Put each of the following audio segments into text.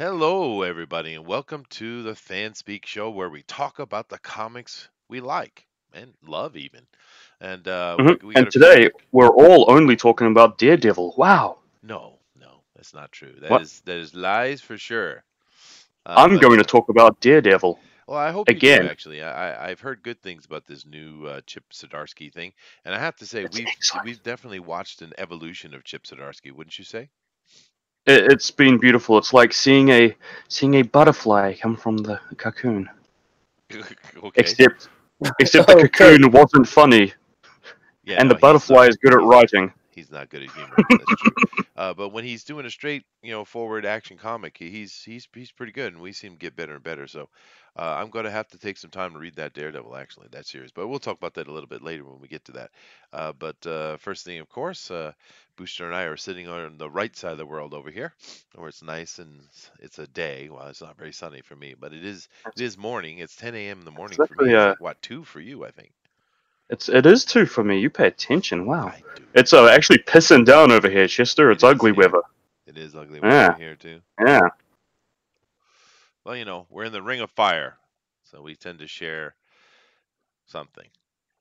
Hello, everybody, and welcome to the FanSpeak show where we talk about the comics we like and love, even. And we got And a few. today we're all only talking about Daredevil. Wow. No, that's not true. That What? is that is lies for sure. I'm But going to talk about Daredevil well, I hope you do. again. Actually, I've heard good things about this new Chip Zdarsky thing, and I have to say It's excellent. we've definitely watched an evolution of Chip Zdarsky, wouldn't you say? It's been beautiful. It's like seeing a butterfly come from the cocoon. Okay. Except the Okay. cocoon wasn't funny, Yeah, and the no, he's butterfly not. is good at writing. He's not good at humor. That's true. But when he's doing a straight, forward action comic, he's pretty good, and we see him get better and better. So I'm going to have to take some time to read that Daredevil, actually, that series. But we'll talk about that a little bit later when we get to that. But first thing, of course, Booster and I are sitting on the right side of the world over here, where it's nice and it's a day. Well, it's not very sunny for me, but it is morning. It's 10 a.m. in the It's morning for me. actually It's like what, 2 for you, I think. it is too for me. You pay attention. Wow. I do. It's actually pissing down over here, Chester. It It's is ugly here. weather. It is ugly weather Yeah, here too. yeah. Well, we're in the ring of fire, so we tend to share something.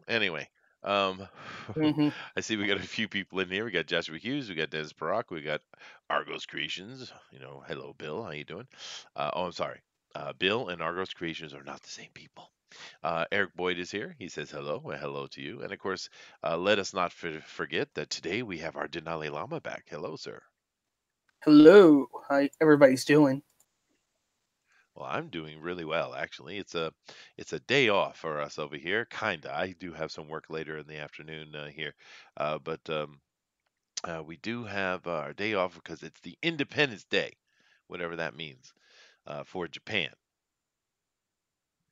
Anyway, um, hmm I see we got a few people in here. We got Joshua Hughes, we got Dennis Barak, we got Argos Creations. Hello, Bill. How you doing? I'm sorry. Bill and Argos Creations are not the same people. Eric Boyd is here. He says hello. Well, hello to you. And of course, let us not forget that today we have our Denali Lama back. Hello, sir. Hello. How everybody's doing? Well, I'm doing really well, actually. It's a day off for us over here, kinda. I do have some work later in the afternoon here, but we do have our day off because it's the Independence Day, whatever that means, for Japan.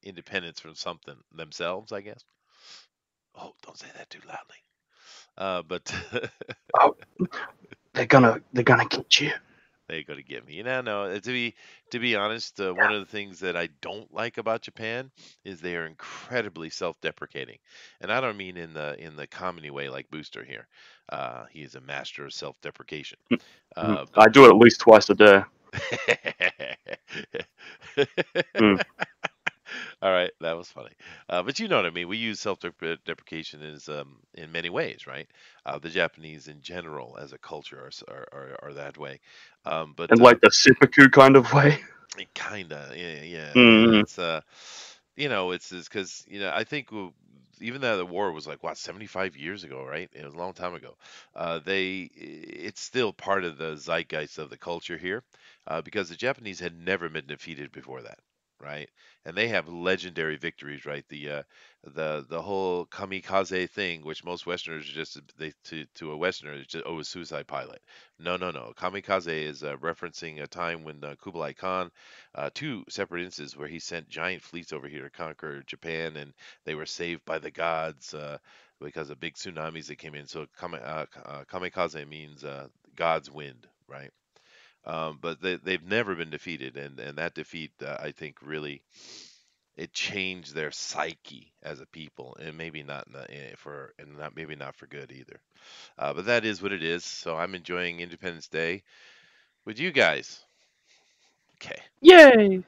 Independence from something themselves, I guess. Oh, don't say that too loudly. But Oh, they're gonna get you. they go to get me. No. To be honest, one of the things that I don't like about Japan is they are incredibly self-deprecating, and I don't mean in the comedy way like Booster here. He is a master of self-deprecation. But I do it at least twice a day. Mm. all right, that was funny. But you know what I mean. We use self-deprecation as in many ways, right? The Japanese in general, as a culture, are that way. But In like the seppuku kind of way. kinda, yeah. Mm. It's because I think even though the war was like what 75 years ago, right? It was a long time ago. It's still part of the zeitgeist of the culture here, because the Japanese had never been defeated before that, right? And they have legendary victories, right? The whole kamikaze thing, which most Westerners just they to a Westerner is just a suicide pilot. No. Kamikaze is referencing a time when Kublai Khan, two separate instances where he sent giant fleets over here to conquer Japan, and they were saved by the gods because of big tsunamis that came in. So kamikaze means God's wind, right? But they've never been defeated, and that defeat, I think, really it changed their psyche as a people, and maybe not for and not maybe not for good either. But that is what it is. So I'm enjoying Independence Day with you guys. Okay. Yay!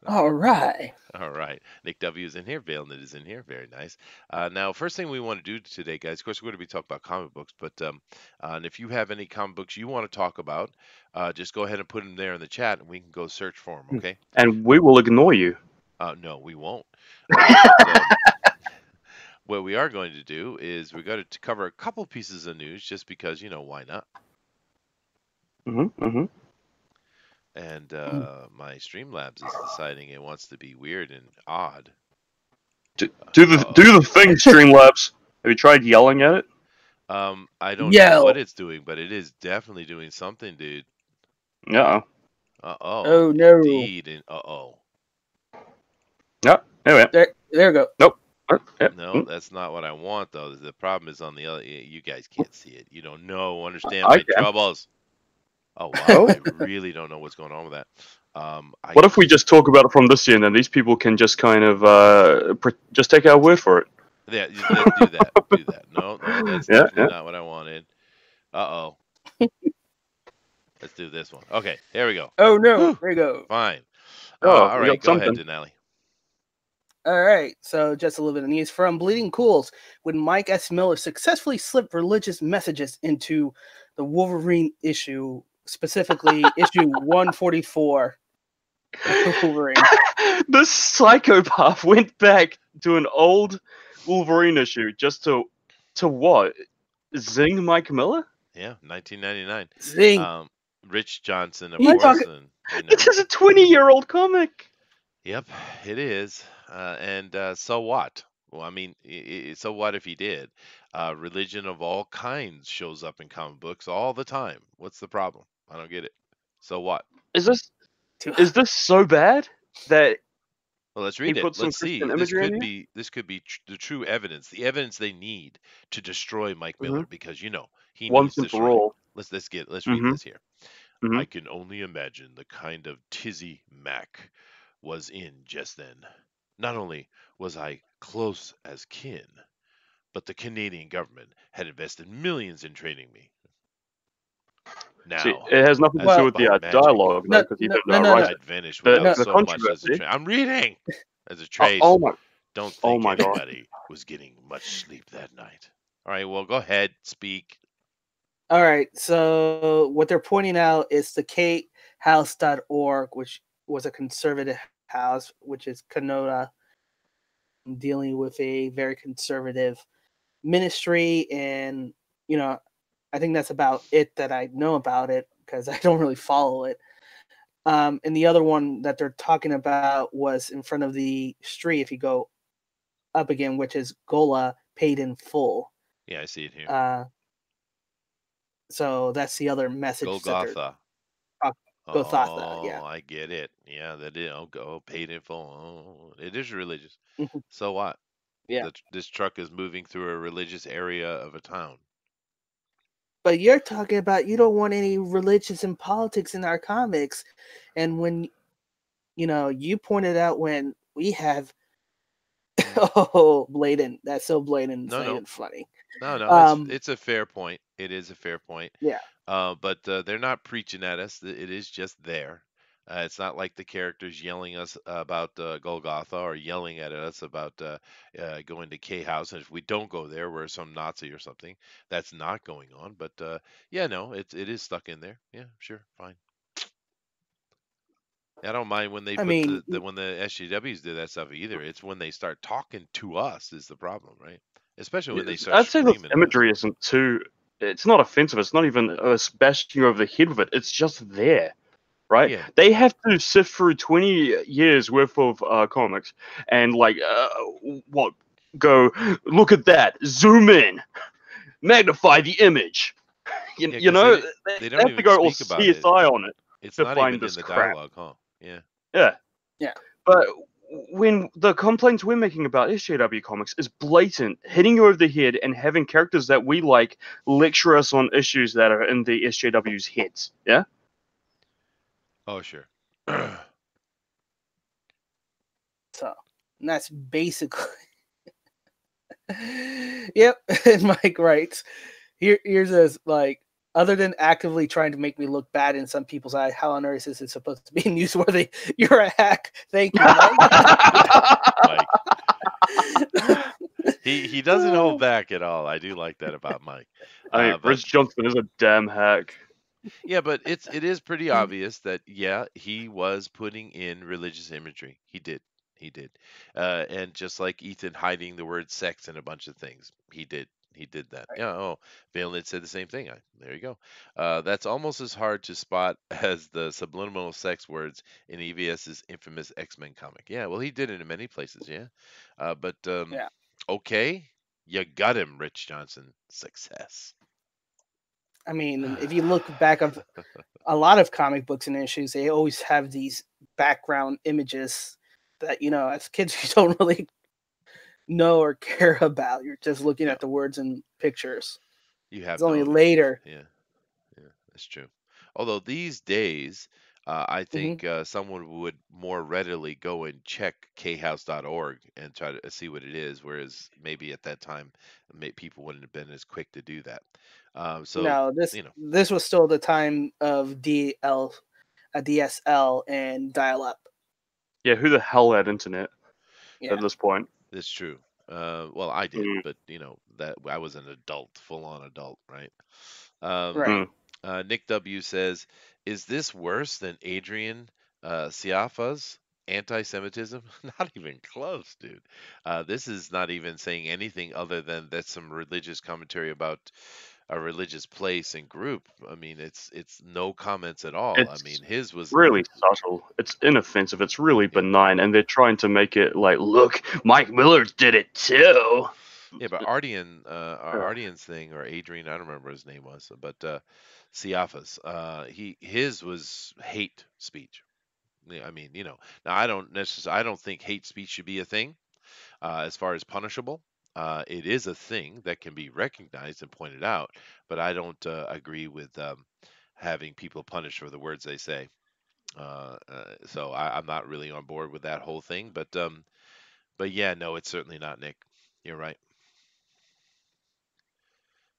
All right. All right. Nick W is in here. Vailnit is in here. Very nice. Now, first thing we want to do today, guys, of course, we're going to be talking about comic books, but and if you have any comic books you want to talk about, just go ahead and put them there in the chat, and we can go search for them. Okay? And we will ignore you. No, we won't. But what we are going to do is we're going to cover a couple pieces of news, just because why not? Hmm. And Mm. my Streamlabs is deciding it wants to be weird and odd. Do the thing, Streamlabs. Have you tried yelling at it? I don't know what Yell. it's doing, but it is definitely doing something, dude. Yeah. Uh-oh, Oh no. indeed, and uh-oh. Yeah. Anyway. There we go. Nope. Yep. No, that's not what I want, though. The problem is on the other. You guys can't see it. You don't know, understand I my can. troubles. Oh wow, Oh. I really don't know what's going on with that. I What if we just talk about it from this end, and these people can just kind of just take our word for it? yeah, let's do that. Do that. No, that's Yeah. definitely not what I wanted. Uh-oh. That's do this one. Okay, here we go. Oh no, Whew, there you go. fine. Oh, All we right, got go ahead, something. Denali. All right, so just a little bit of news from Bleeding Cools. When Mike S. Miller successfully slipped religious messages into the Wolverine issue, specifically issue 144 of Wolverine. This psychopath went back to an old Wolverine issue just to what? Zing Mike Miller? Yeah, 1999. Zing. Um, Rich Johnson, of You course, talking? and you This know, is a 20-year-old comic. yep, it is. And so what? Well, I mean, so what if he did? Religion of all kinds shows up in comic books all the time. What's the problem? I don't get it. So what? Is this To- is this so bad that Well, let's he read it. put some Let's see. Christian This imagery in could here? be the true evidence, the evidence they need to destroy Mike Mm-hmm. Miller because he Once needs and for destroying. all. Let's read Mm-hmm. this here. Mm-hmm. I can only imagine the kind of tizzy Mac was in just then. Not only was I close as kin, but the Canadian government had invested millions in training me. See, Now, it has nothing to as do well, with if the by magic, dialogue though, no, because he no, didn't no, no, write no, it. I'd vanish The without no. the so much as a controversy. trace. I'm reading as a Oh, trace. oh my, Don't oh think my god. anybody was getting much sleep that night. All right, well, go ahead, speak. All right, so what they're pointing out is the katehouse.org, which was a conservative house, which is Canada, dealing with a very conservative ministry. And, you know, I think that's about it that I know about it because I don't really follow it. And the other one that they're talking about was in front of the street, if you go up again, which is Gola paid in full. Yeah, I see it here. Uh, so that's the other message that they're Golgotha. talking. Gothatha, yeah. Oh, I get it. Yeah, that is. Oh, go paid in full. Oh, it is religious. Mhm. So what? Yeah. This truck is moving through a religious area of a town. But you're talking about you don't want any religious and politics in our comics. And when, you pointed out when we have, Mm. oh, blatant, that's so blatant, it's No, not no, even funny. no. Um, It's a fair point. It is a fair point. yeah. But they're not preaching at us. It is just there. It's not like the characters yelling us about Golgotha or yelling at us about going to K House. And if we don't go there, we're some Nazi or something. That's not going on. But yeah, no, it is stuck in there. Yeah, sure, fine. I don't mind when they I put mean, when the SJWs do that stuff either. It's when they start talking to us is the problem, right? Especially when they start I'd say the screaming at us. imagery isn't too. It's not offensive. It's not even us bashing you over the head with it. It's just there, right? Yeah, They have to sift through 20 years worth of comics and what? Go look at that. Zoom in. Magnify the image. You, yeah, you because know they they don't have to even go all speak about it. CSI on it It's to not find even in this the crap. dialogue, huh? Yeah. Yeah. yeah. But when the complaints we're making about SJW comics is blatant, hitting you over the head and having characters that we like lecture us on issues that are in the SJW's heads. Yeah? Oh, sure. So, and that's basically. Yep. And Mike writes, here's this, like, other than actively trying to make me look bad in some people's eye, how on earth is it supposed to be newsworthy? You're a hack. Thank you, Mike. He doesn't hold back at all. I do like that about Mike. I mean, But Rich Johnson is a damn hack. yeah, but it is pretty obvious that yeah, he was putting in religious imagery. He did. He did. And just like Ethan hiding the word sex in a bunch of things, he did. He did that. Yeah. Oh, Valen said the same thing. There you go. That's almost as hard to spot as the subliminal sex words in EVS's infamous X-Men comic. Yeah. Well, he did it in many places. Yeah. But Yeah. okay, you got him, Rich Johnson. Success. I mean, if you look back of a lot of comic books and issues, they always have these background images that, as kids, you don't really know or care about. You're just looking Yeah. at the words and pictures. You have It's only no. later. Yeah. Yeah, that's true. Although these days, I Hmm. think someone would more readily go and check khouse.org and try to see what it is, whereas maybe at that time, people wouldn't have been as quick to do that. So No, this you know, this was still the time of DSL and dial up. Yeah, who the hell had internet Yeah, at this point? it's true. Well, I did, Mm, but that I was an adult, full on adult, right? Um, right. mm. Nick W says, "Is this worse than Adrian Siafa's anti-Semitism? Not even close, dude. This is not even saying anything other than that's some religious commentary about a religious place and group. I mean, it's no comments at all. I mean, It's his was, really subtle. It's inoffensive. It's really yeah, benign, and they're trying to make it like, look, Mike Miller did it too. yeah. But Ardian, Uh, Ardian's thing, or Adrian, I don't remember what his name was, but Siafa's, his was hate speech. Yeah, I mean, now I don't think hate speech should be a thing as far as punishable. It is a thing that can be recognized and pointed out, but I don't agree with having people punished for the words they say. So I'm not really on board with that whole thing. But yeah, no, it's certainly not Nick. You're right.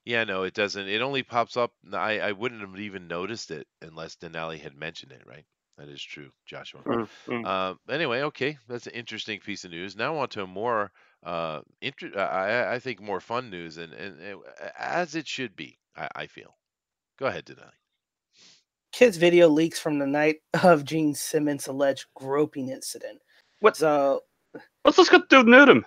Yeah, no, it doesn't. It only pops up. I wouldn't have even noticed it unless Denali had mentioned it, right? That is true, Joshua. mm, mm. Anyway, okay, that's an interesting piece of news. Now on to more, I think more fun news, and as it should be, I feel. Go ahead, Denali. Kids video leaks from the night of Gene Simmons' alleged groping incident. What? So, What's this got to do with Nerdum?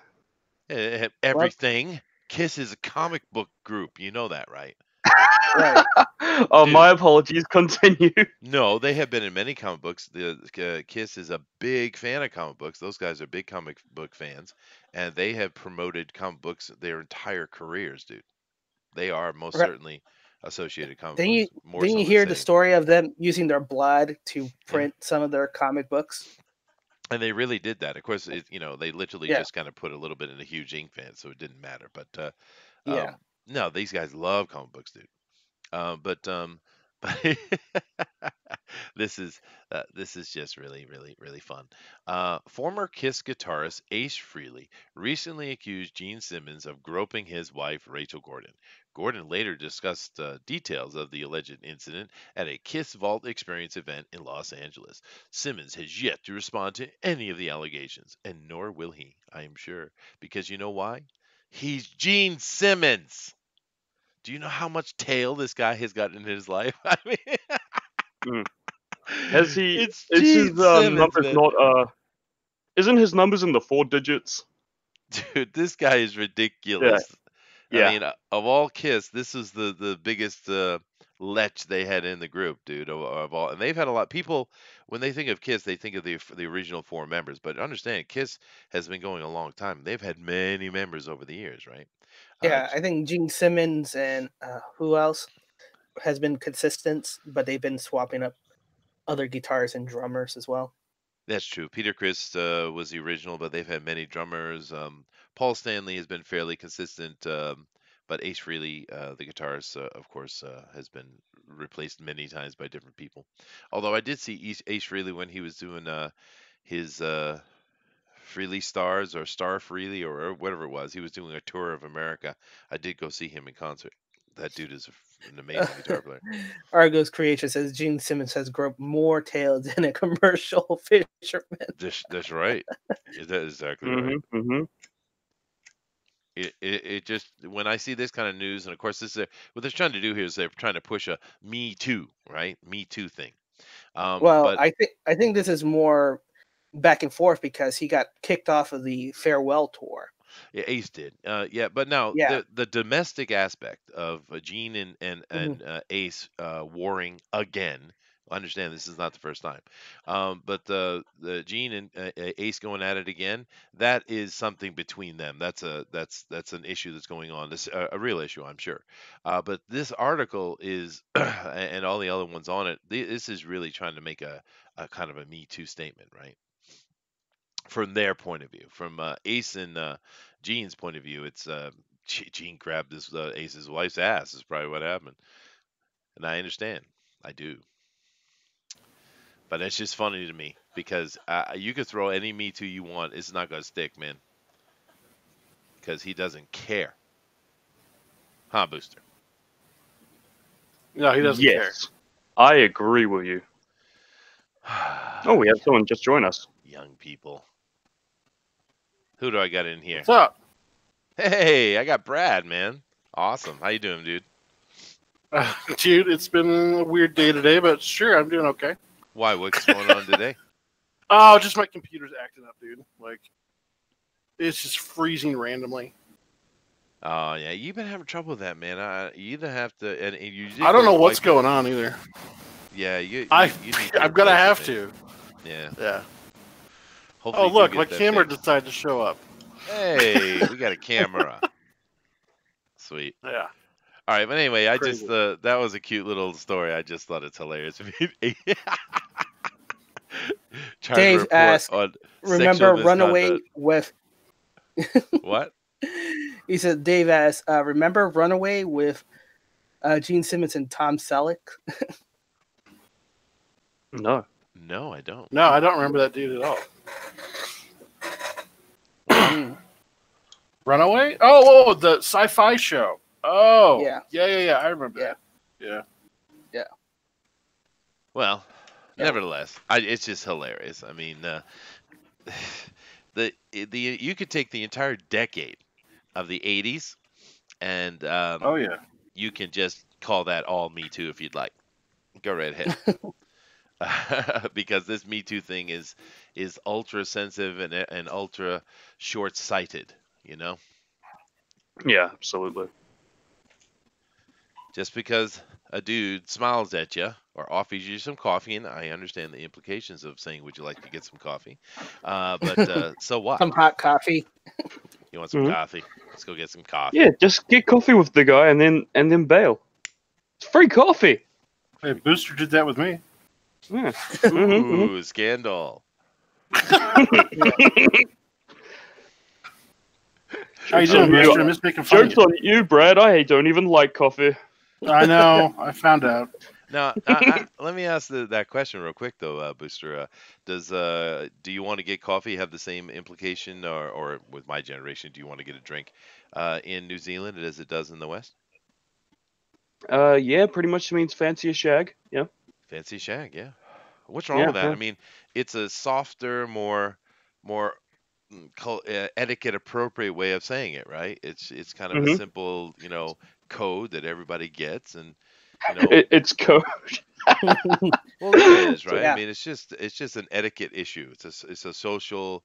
well, Everything. Kiss is a comic book group. You know that, right? right. Oh, Dude, my apologies. Continue. no, they have been in many comic books. The Kiss is a big fan of comic books. Those guys are big comic book fans, and they have promoted comic books their entire careers, dude. They are most Right. certainly associated comic Didn't you books, more didn't so you than hear the say, story of them using their blood to yeah. print some of their comic books? And they really did that. Of course, they literally Yeah, just kind of put a little bit in a huge ink pen, so it didn't matter. But yeah. no, these guys love comic books, dude. But but this is just really really really fun. Former Kiss guitarist Ace Frehley recently accused Gene Simmons of groping his wife Rachel Gordon. Gordon later discussed details of the alleged incident at a Kiss Vault Experience event in Los Angeles. Simmons has yet to respond to any of the allegations, and nor will he, I am sure, because you know why? He's Gene Simmons. Do you know how much tail this guy has gotten in his life? I mean, Mm. Has he? it's Is his Gene Simmons, numbers man. not? Isn't his numbers in the 4 digits? Dude, this guy is Yeah. ridiculous. I Yeah. mean, of all Kiss, this is the biggest lech they had in the group, dude. Of all, and they've had a lot. People, when they think of Kiss, they think of the original four members. But understand, Kiss has been going a long time. They've had many members over the years, right? Uh, Yeah, I think Gene Simmons and who else has been consistent, but they've been swapping up other guitars and drummers as well. That's true. Peter Criss was the original, but they've had many drummers. Paul Stanley has been fairly consistent, but Ace Frehley, the guitarist, of course, has been replaced many times by different people. Although I did see Ace Frehley when he was doing his Frehley Stars or Star Frehley or whatever it was. He was doing a tour of America. I did go see him in concert. That dude is an amazing guitar player. Argos Creation says Gene Simmons has groped more tails than a commercial fisherman. That's right. That's exactly right. Mm-hmm. Mm-hmm. It just when I see this kind of news, and of course this is what they're trying to do here is they're trying to push a Me Too, right? Me Too thing. Well, But I think this is more back and forth because he got kicked off of the farewell tour. yeah, Ace did. Yeah, but now Yeah. the domestic aspect of Gene and Mhm. Ace warring again. Understand this is not the first time, but the Gene and Ace going at it again. That is something between them. That's an issue that's going on. This a real issue, I'm sure. But this article is and all the other ones on it. This is really trying to make a kind of a Me Too statement, right? From their point of view. From Ace and Gene's point of view, it's Gene grabbed this Ace's wife's ass. Is probably what happened, and I understand. I do, but it's just funny to me because you could throw any Me Too you want. It's not gonna stick, man, because he doesn't care, huh, Booster? No, he doesn't care. Yes, I agree with you. Oh, we have someone just join us. Young people. Who do I got in here? What's up? Hey, I got Brad, man. Awesome. How you doing, dude? Dude, it's been a weird day today, but sure, I'm doing okay. Why? What's going on today? Oh, just my computer's acting up, dude. Like, it's just freezing randomly. Oh, yeah. You've been having trouble with that, man. You either have to, and you. I don't know what's going on either. Yeah, you I'm need gonna replace have it, to. Yeah. Yeah. Hopefully Oh, you do look, get my that camera fixed. decided to show up. Hey, we got a camera. Sweet. Yeah. All right, but anyway, I Crazy. just that was a cute little story. I just thought it's hilarious. Trying to Dave report asked, on remember sexual Runaway misconduct. with... What? He said, Dave asked, remember Runaway with Gene Simmons and Tom Selleck? No. No, I don't. No, I don't remember that dude at all. Runaway? Oh, the sci-fi show. Oh, Yeah. Yeah. I remember that. Yeah. Well, Yeah. nevertheless, it's just hilarious. I mean, the you could take the entire decade of the '80s, and Oh, yeah. you can just call that all Me Too if you'd like. Go right ahead. Because this Me Too thing is ultra sensitive and ultra short sighted. You know, Yeah, absolutely. just because a dude smiles at you or offers you some coffee, and I understand the implications of saying, "Would you like to get some coffee?" But so what? Some hot coffee. You want some coffee? Let's go get some coffee. Yeah, just get coffee with the guy and then bail. It's free coffee. Hey, Booster did that with me. Yeah. Ooh, scandal. How you doing, Booster? I'm just making fun of Joke's on you, Brad. I don't even like coffee. I know. I found out. Now, let me ask that question real quick, though, Booster. Do you want to get coffee have the same implication, or with my generation, do you want to get a drink in New Zealand as it does in the West? Yeah, pretty much means fancy as shag. Yeah. Fancy shag, yeah. What's wrong with that? Yeah. I mean, it's a softer, more etiquette appropriate way of saying it, right? It's kind of a simple, code that everybody gets, and it's code. well, it is, right? Yeah. I mean, it's just an etiquette issue. It's a social,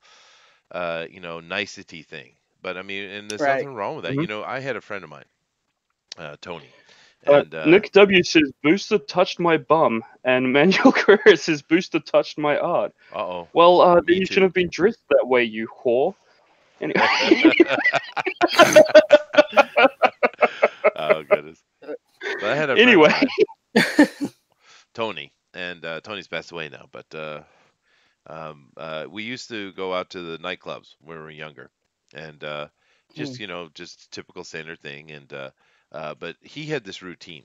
nicety thing. But I mean, and there's Right. nothing wrong with that. I had a friend of mine, Tony, and Nick W says Booster touched my bum, and Manuel Guerrero says Booster touched my art. uh-oh. Well, Me then you too. shouldn't have been dressed that way, you whore. Anyway. Oh goodness. But I had a Anyway. friend of mine, Tony, and Tony's passed away now. But we used to go out to the nightclubs when we were younger, and just typical standard thing. And but he had this routine.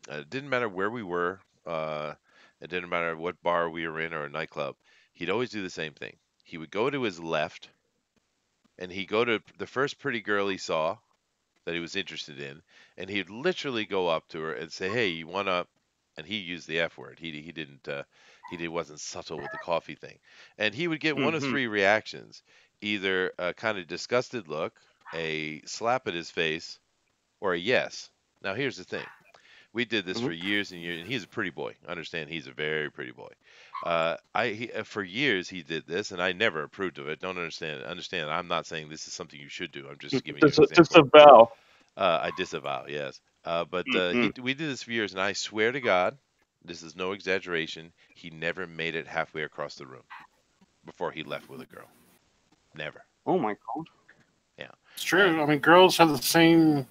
It didn't matter where we were. It didn't matter what bar we were in or a nightclub. He'd always do the same thing. He would go to his left, and he'd go to the first pretty girl he saw that he was interested in, and he'd literally go up to her and say, "Hey, you want to?" And he used the F word. He wasn't subtle with the coffee thing, and he would get one of three reactions: either a kind of disgusted look, a slap at his face, or a yes. Now here's the thing: we did this for years and years, and he's a pretty boy. Understand, he's a very pretty boy. For years he did this, and I never approved of it. Don't understand. Understand? I'm not saying this is something you should do. I'm just giving you an example. Disavow. I disavow, yes. But we did this for years, and I swear to God, this is no exaggeration, he never made it halfway across the room before he left with a girl. Never. Oh my God. Yeah. It's true. I mean, girls have the same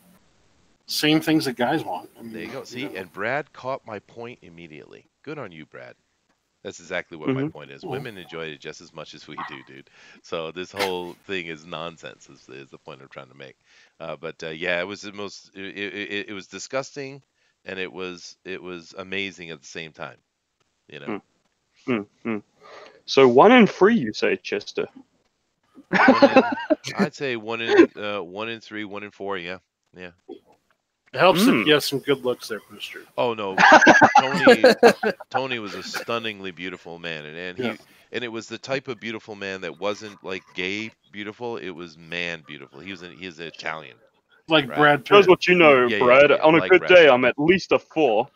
things that guys want. I mean, there you go. See, and Brad caught my point immediately. Good on you, Brad. That's exactly what my point is. Women enjoy it just as much as we do, dude. So this whole thing is nonsense. Is the point I'm trying to make. But yeah, it was the most. It was disgusting, and it was amazing at the same time. So 1 in 3, you say, Chester? I'd say 1 in 3, 1 in 4. Yeah. It helps Hmm. if you have some good looks there, Booster. Oh no, Tony Tony was a stunningly beautiful man, and Yeah. and it was the type of beautiful man that wasn't like gay beautiful. It was man beautiful. He's an Italian, Like right? Brad Shows Pitt. what you know, Yeah, Brad. On a like good Brad day, Pitt. I'm at least a 4.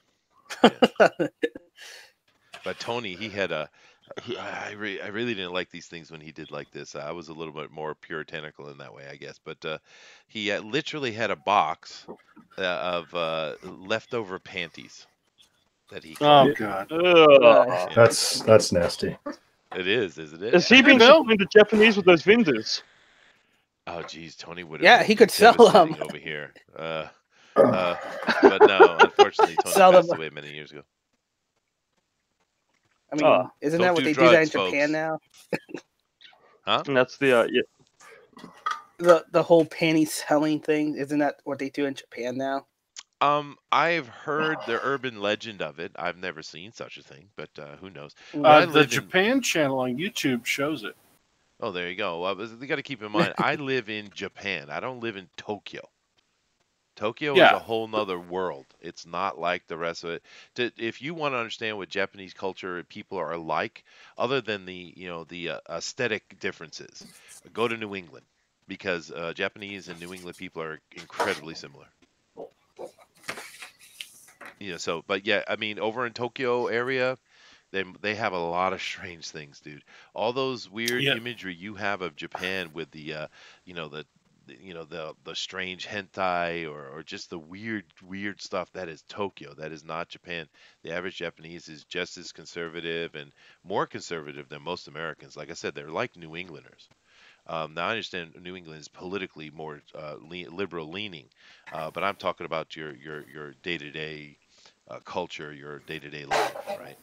But Tony, he had a. I really didn't like these things when he did like this. I was a little bit more puritanical in that way, I guess. But he literally had a box of leftover panties that he Oh collected. God. Ugh. Yeah. That's nasty. It is, isn't it? Has he been Bill? supplying the Japanese with those vendors? Oh, geez, Tony would have Yeah, been he could sell devastating them. over here. But no, unfortunately, Tony Sell passed them. away many years ago. I mean, Oh. isn't Don't that what do they do that in drugs, Japan folks. now? And that's the yeah. The whole panty selling thing, isn't that what they do in Japan now? I've heard the urban legend of it. I've never seen such a thing, but who knows? Mm. I The live in- Japan channel on YouTube shows it. Oh, there you go. Well, you got to keep in mind, I live in Japan. I don't live in Tokyo. Tokyo is Yeah. a whole nother world. It's not like the rest of it. If you want to understand what Japanese culture and people are like, other than the aesthetic differences, go to New England because Japanese and New England people are incredibly similar. But yeah, I mean, over in Tokyo area, they have a lot of strange things, dude. All those weird Yeah. imagery you have of Japan with the strange hentai or just the weird stuff, that is Tokyo. That is not Japan. The average Japanese is just as conservative and more conservative than most Americans. Like I said, they're like New Englanders. Now I understand New England is politically more liberal leaning, but I'm talking about your day-to-day culture, your day-to-day life, right?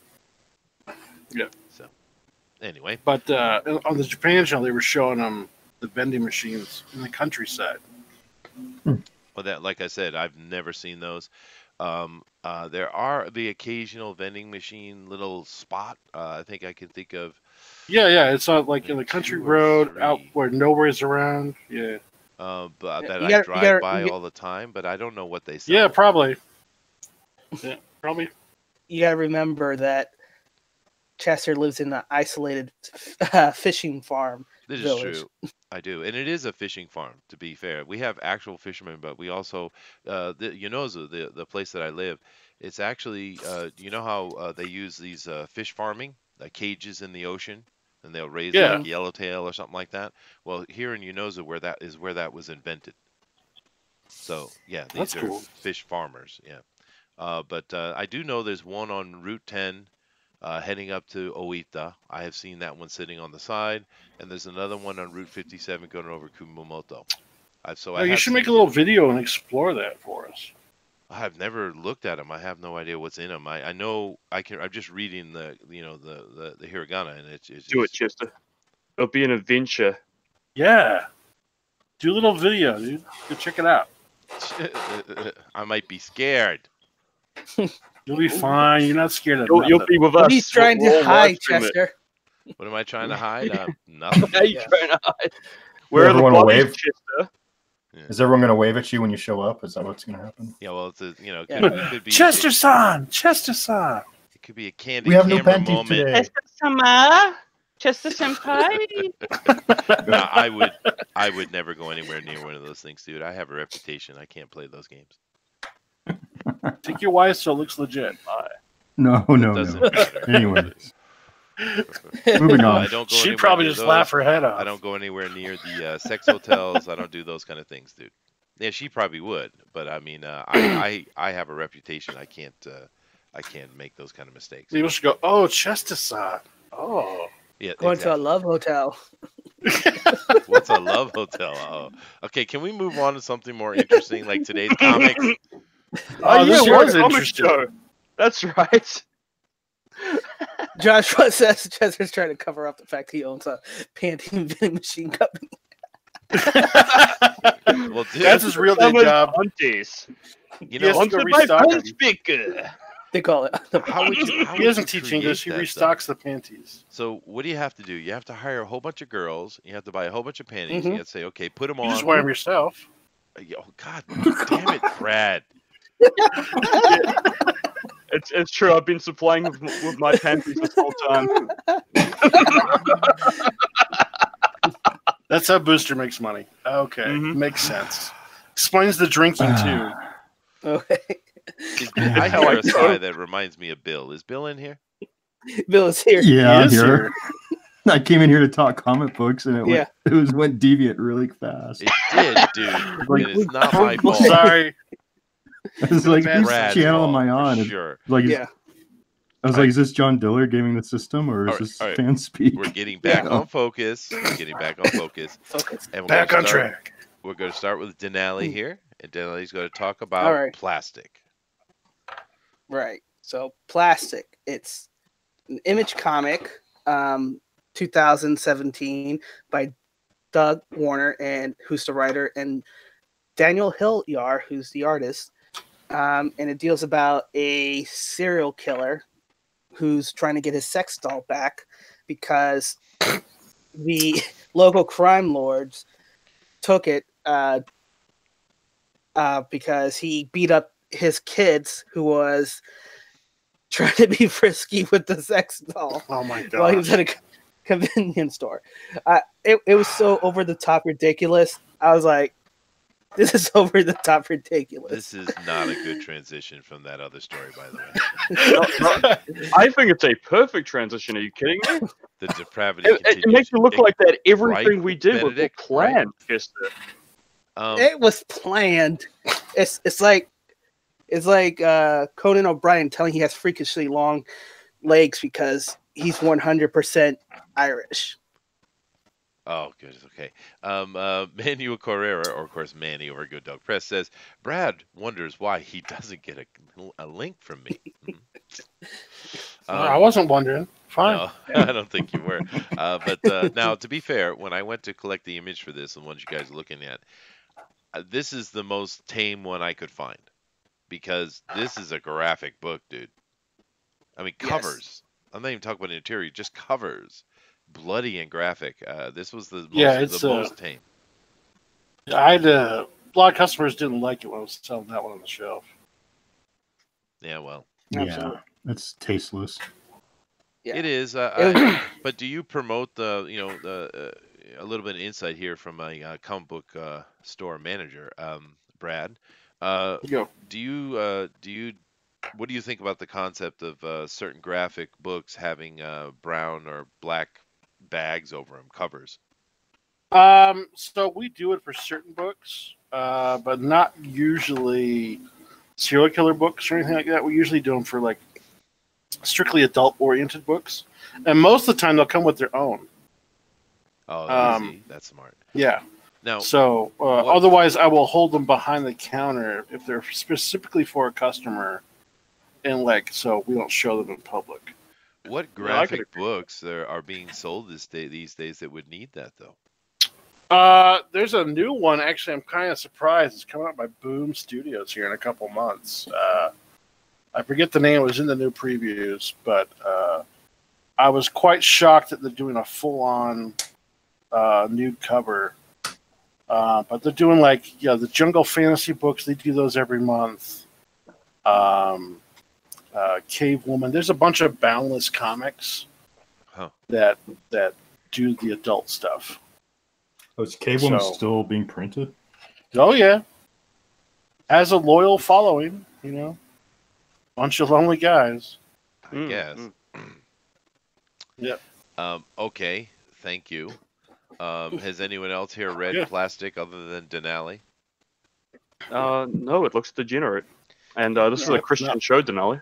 Yeah. So anyway, But on the Japan channel, they were showing the vending machines in the countryside. well, that, like I said, I've never seen those. There are the occasional vending machine little spot. I think I can think of. Yeah. It's not like in the 2 country or road out 3. where nobody's around. Yeah. But Yeah, that you I gotta- drive you gotta- by you- all the time, but I don't know what they sell. Yeah, probably. Yeah, probably. You got to remember that Chester lives in an isolated fishing farm. This is village. true. I do, and it is a fishing farm. To be fair, we have actual fishermen, but we also, the place that I live, it's actually, you know how they use these fish farming cages in the ocean, and they'll raise Yeah. like yellowtail or something like that. Well, here in Unoza, where that was invented. So yeah, these That's are cool. fish farmers. Yeah, but I do know there's one on Route 10. Heading up to Oita. I have seen that one sitting on the side, and there's another one on Route 57 going over Kumamoto. You should make a little video and explore that for us. I've never looked at them. I have no idea what's in them. I know I can. I'm just reading the hiragana, and it's Do it, Chester. It'll be an adventure. Yeah. Do a little video, dude. Go check it out. I might be scared. You'll be fine. You're not scared of You'll nothing. be with What us. are you trying We'll to all hide, live stream it. Chester? What am I trying to hide? Nothing. How you trying to hide? Where are the Everyone will bodies, wave? Chester? Is everyone going to wave at you when you show up? Is that what's going to happen? Yeah, well, it's a, Yeah. it could be Chester-san! Chester-san! It could be a candy We have no camera panties moment. today. Chester-sama, Chester-senpai. No, I would never go anywhere near one of those things, dude. I have a reputation. I can't play those games. Take your wife so it looks legit. Bye. No. Doesn't matter. Anyways, moving No, on. I don't go She'd anywhere probably near just those. laugh her head off. I don't go anywhere near the sex hotels. I don't do those kind of things, dude. Yeah, she probably would, but I mean, I have a reputation. I can't make those kind of mistakes. People should go, oh, Chester-san. Oh. Yeah, Going to a exactly. love hotel. What's a love hotel? Oh, okay. Can we move on to something more interesting, like today's comics? Oh, this yeah, was we're a comic interesting. show. That's right. Joshua says Chester's trying to cover up the fact he owns a panty vending machine company. Well, dude, That's his real day Summer's job. Panties. you Yes. know, Let's go Sponsored by restock 'em. FanSpeak. They call it. how would you? How He would doesn't you teach create English. He that stuff? restocks the panties. So what do you have to do? You have to hire a whole bunch of girls. You have to buy a whole bunch of panties. Mhm. You have to say, okay, put them You on. just wear them yourself. Oh, God damn it, Brad. It's true. I've been supplying with my panties this whole time. That's how Booster makes money. Okay, Mhm. makes sense. Explains the drinking too. Okay. I how hear I a sigh that reminds me of Bill. Is Bill in here? Bill is here. Yeah, He I'm is here. here. I came in here to talk comic books, and Yeah. it went deviant really fast. It did, dude. Like- and it's not my fault. Sorry. It's like, bad whose Brad's channel am fault, I for on? It's sure. like, Yeah. I was like, is this John Diller gaming the system, or is All right, this all right. FanSpeak? We're getting back Yeah. on focus. We're getting back on focus. Focus. And we're Back gonna on start, track. We're going to start with Denali here. And Denali's going to talk All about right. plastic. Right. So plastic. It's an Image comic, 2017 by Doug Warner, and who's the writer, and Daniel Hillyar, who's the artist. And it deals about a serial killer who's trying to get his sex doll back because the local crime lords took it because he beat up his kids who was trying to be frisky with the sex doll Oh my while he was god. at a convenience store. It was so over the top ridiculous. I was like, this is over the top ridiculous. This is not a good transition from that other story, by the way. I think it's a perfect transition. Are you kidding me? The depravity It continues. makes it look like that everything Right, we did was Benedict? planned. Just It was planned. It's like Conan O'Brien telling he has freakishly long legs because he's 100% Irish. Oh, good. Okay. Manuel Correra, or of course Manny over at Good Dog Press, says Brad wonders why he doesn't get a link from me. I wasn't wondering. Fine. No, I don't think you were. But now, to be fair, when I went to collect the image for this, the ones you guys are looking at, this is the most tame one I could find because this is a graphic book, dude. I mean, Yes. covers. I'm not even talking about interior, just covers. Bloody and graphic. This was the most, Yeah, it's, most tame. I had a lot of customers didn't like it when I was selling that one on the shelf. Yeah, well, Yeah, Absolutely. it's tasteless. Yeah. it is. It But do you promote the, a little bit of insight here from a comic book store manager, Brad? Go. Do you what do you think about the concept of certain graphic books having brown or black bags over them, covers? So we do it for certain books, but not usually serial killer books or anything like that. We usually do them for like strictly adult-oriented books, and most of the time they'll come with their own. Oh, easy. That's smart. Yeah. Now, So otherwise, I will hold them behind the counter if they're specifically for a customer, and so we don't show them in public. what No, I could graphic books there are being sold these days that would need that though? There's a new one. Actually, I'm kind of surprised. It's coming out by Boom Studios here in a couple months. I forget the name. It was in the new previews, but I was quite shocked that they're doing a full-on nude cover. But they're doing the Jungle Fantasy books. They do those every month. Cave Woman. There's a bunch of Boundless comics Huh. that do the adult stuff. Oh, is Cave Woman So- still being printed? Oh yeah, has a loyal following. Bunch of lonely guys. I Mm, guess. mm. Yep. Okay, thank you. Has anyone else here read Yeah. Plastic other than Denali? No, it looks degenerate. And this is Yeah, a Christian no. show, Denali.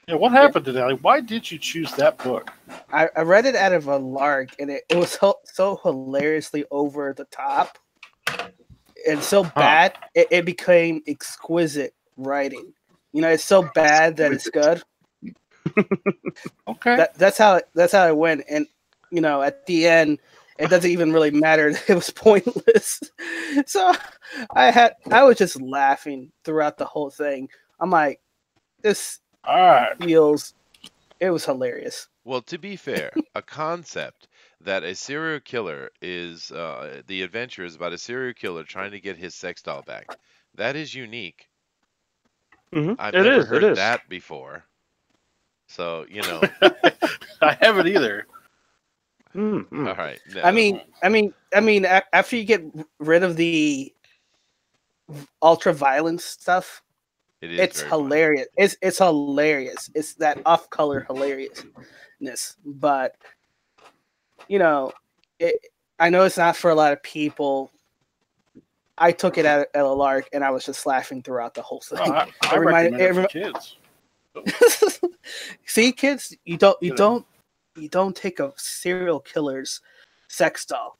Yeah, what happened to that? Why did you choose that book? I read it out of a lark, and it was so hilariously over the top and so bad, it became exquisite writing. It's so bad that it's good. Okay. That's how it went. And at the end, it doesn't even really matter. It was pointless. So I was just laughing throughout the whole thing. I'm like, this All right. it was hilarious. Well, to be fair, a concept that a serial killer is the adventure is about a serial killer trying to get his sex doll back. That is unique. I've It never is. It heard is. that before. So, I haven't either. all right. I mean, after you get rid of the ultra violence stuff, it is it's very funny. hilarious. It's hilarious. It's that off color hilariousness. But it, I know it's not for a lot of people. I took it at a lark, and I was just laughing throughout the whole thing. I It reminded- recommend it for it kids. See, kids, you don't take a serial killer's sex doll.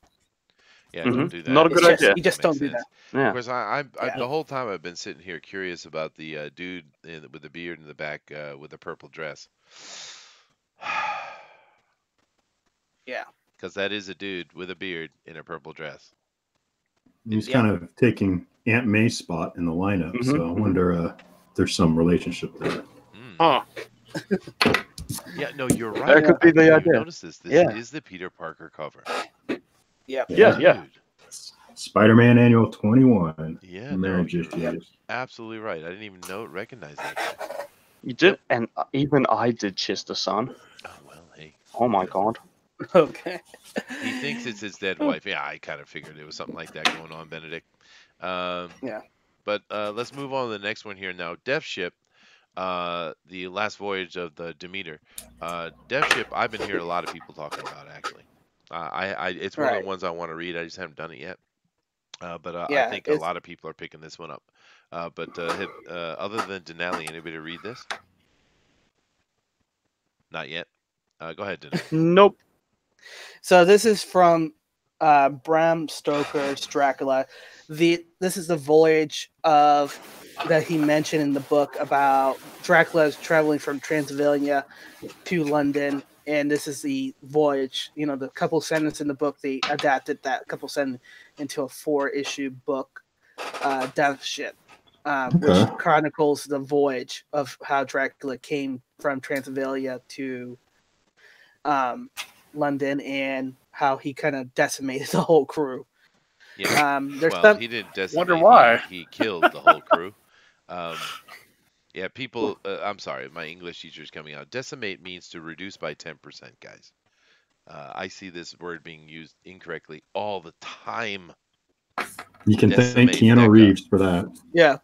Yeah, Mhm. don't do that. Not a good idea. You just Makes don't do sense. that. Yeah. Of course, I Yeah. the whole time I've been sitting here curious about the dude with the beard in the back with the purple dress. Yeah. Because that is a dude with a beard in a purple dress. He's Yeah. kind of taking Aunt May's spot in the lineup, so I wonder if there's some relationship there. Huh. Yeah, no, you're right. That could be the You idea. notice this? This Yeah. is the Peter Parker cover. Yeah. Yeah. Dude. Spider-Man Annual 21. Yeah, no, Marriage you're issues. absolutely right. I didn't even recognize that. You did, and even I did Chester, son. Oh well, hey. Oh my god. Okay. He thinks it's his dead wife. Yeah, I kind of figured it was something like that going on, Benedict. Yeah. But let's move on to the next one here now. Death Ship, the last voyage of the Demeter. Death Ship, I've been hearing a lot of people talking about actually. It's one of Right. the ones I want to read. I just haven't done it yet. But I Yeah, think a it's- lot of people are picking this one up. But other than Denali, anybody read this? Not yet. Go ahead, Denali. Nope. So this is from Bram Stoker's Dracula. This is the voyage of that he mentioned in the book about Dracula traveling from Transylvania to London, and this is the voyage. The couple sentences in the book, they adapted that couple sentence into a 4-issue book, Death Ship, which chronicles the voyage of how Dracula came from Transylvania to London and how he kind of decimated the whole crew. Yeah. There's Well, some, he didn't decimate. Wonder why. He killed the whole crew. Yeah, people. I'm sorry, my English teacher is coming out. Decimate means to reduce by 10%, guys. I see this word being used incorrectly all the time. You can thank Decimate Keanu Becca. Reeves for that. yeah,